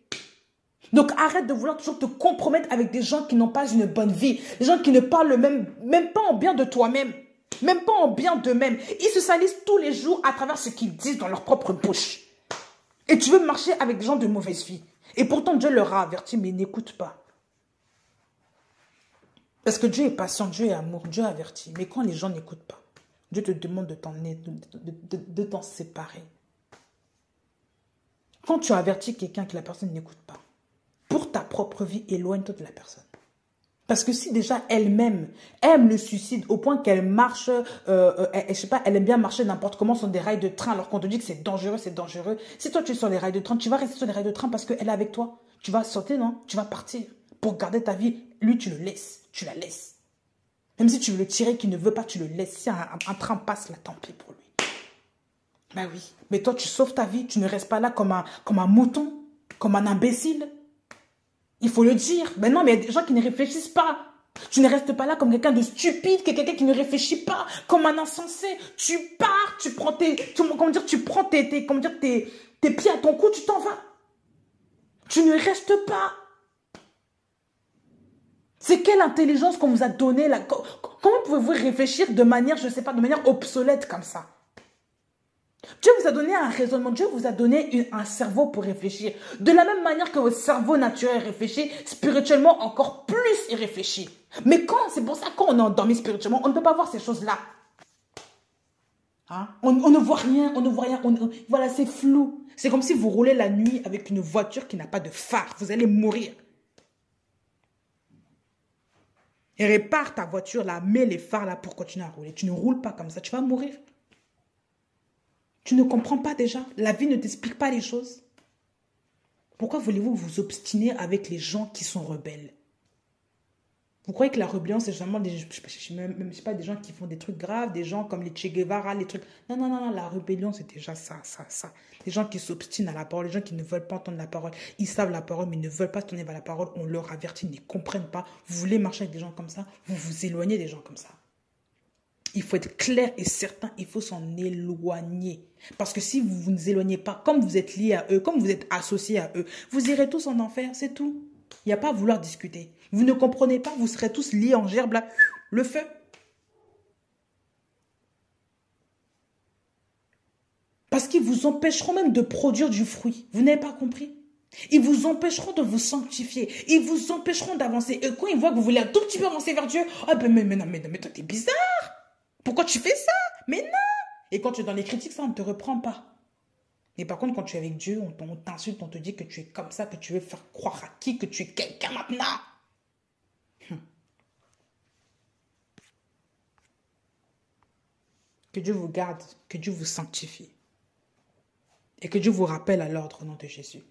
Donc arrête de vouloir toujours te compromettre avec des gens qui n'ont pas une bonne vie. Des gens qui ne parlent même pas en bien de toi-même. Même pas en bien d'eux-mêmes. Ils se salissent tous les jours à travers ce qu'ils disent dans leur propre bouche. Et tu veux marcher avec des gens de mauvaise vie. Et pourtant Dieu leur a averti, mais n'écoute pas. Parce que Dieu est patient, Dieu est amour, Dieu avertit. Mais quand les gens n'écoutent pas, Dieu te demande de t'en séparer. Quand tu avertis quelqu'un que la personne n'écoute pas, pour ta propre vie, éloigne-toi de la personne. Parce que si déjà elle-même aime le suicide au point qu'elle marche, je sais pas, elle aime bien marcher n'importe comment sur des rails de train alors qu'on te dit que c'est dangereux, c'est dangereux. Si toi tu es sur les rails de train, tu vas rester sur les rails de train parce qu'elle est avec toi. Tu vas sauter, non? Tu vas partir pour garder ta vie. Lui, tu le laisses, tu la laisses. Même si tu veux le tirer, qu'il ne veut pas, tu le laisses. Si un train passe, là, tant pis pour lui. Ben oui. Mais toi, tu sauves ta vie. Tu ne restes pas là comme un mouton, comme un imbécile. Il faut le dire. Ben non, mais il y a des gens qui ne réfléchissent pas. Tu ne restes pas là comme quelqu'un de stupide, quelqu'un qui ne réfléchit pas, comme un insensé. Tu pars, tu prends tes pieds à ton cou, tu t'en vas. Tu ne restes pas. C'est quelle intelligence qu'on vous a donnée là? Comment pouvez-vous réfléchir de manière, je ne sais pas, de manière obsolète comme ça? Dieu vous a donné un raisonnement, Dieu vous a donné un cerveau pour réfléchir. De la même manière que votre cerveau naturel réfléchit, spirituellement encore plus il réfléchit. Mais c'est pour ça quand on est endormi spirituellement, on ne peut pas voir ces choses-là. Hein? On ne voit rien, voilà, c'est flou. C'est comme si vous roulez la nuit avec une voiture qui n'a pas de phare. Vous allez mourir. Et répare ta voiture là, mets les phares là pour continuer à rouler. Tu ne roules pas comme ça, tu vas mourir. Tu ne comprends pas déjà. La vie ne t'explique pas les choses. Pourquoi voulez-vous vous obstiner avec les gens qui sont rebelles? Vous croyez que la rébellion, c'est seulement des gens qui font des trucs graves, des gens comme les Che Guevara, les trucs... Non, non, non, non, la rébellion, c'est déjà ça. Les gens qui s'obstinent à la parole, les gens qui ne veulent pas entendre la parole. Ils savent la parole, mais ils ne veulent pas se tourner vers la parole. On leur avertit, ils ne comprennent pas. Vous voulez marcher avec des gens comme ça, vous vous éloignez des gens comme ça. Il faut être clair et certain, il faut s'en éloigner. Parce que si vous ne vous éloignez pas, comme vous êtes lié à eux, comme vous êtes associé à eux, vous irez tous en enfer, c'est tout. Il n'y a pas à vouloir discuter. Vous ne comprenez pas, vous serez tous liés en gerbe là, le feu. Parce qu'ils vous empêcheront même de produire du fruit. Vous n'avez pas compris? Ils vous empêcheront de vous sanctifier. Ils vous empêcheront d'avancer. Et quand ils voient que vous voulez un tout petit peu avancer vers Dieu, ah ben mais non, mais toi t'es bizarre. Pourquoi tu fais ça? Mais non! Et quand tu es dans les critiques, ça, on ne te reprend pas. Mais par contre, quand tu es avec Dieu, on t'insulte, on te dit que tu es comme ça, que tu veux faire croire à qui que tu es quelqu'un maintenant. Que Dieu vous garde, que Dieu vous sanctifie. Et que Dieu vous rappelle à l'ordre au nom de Jésus.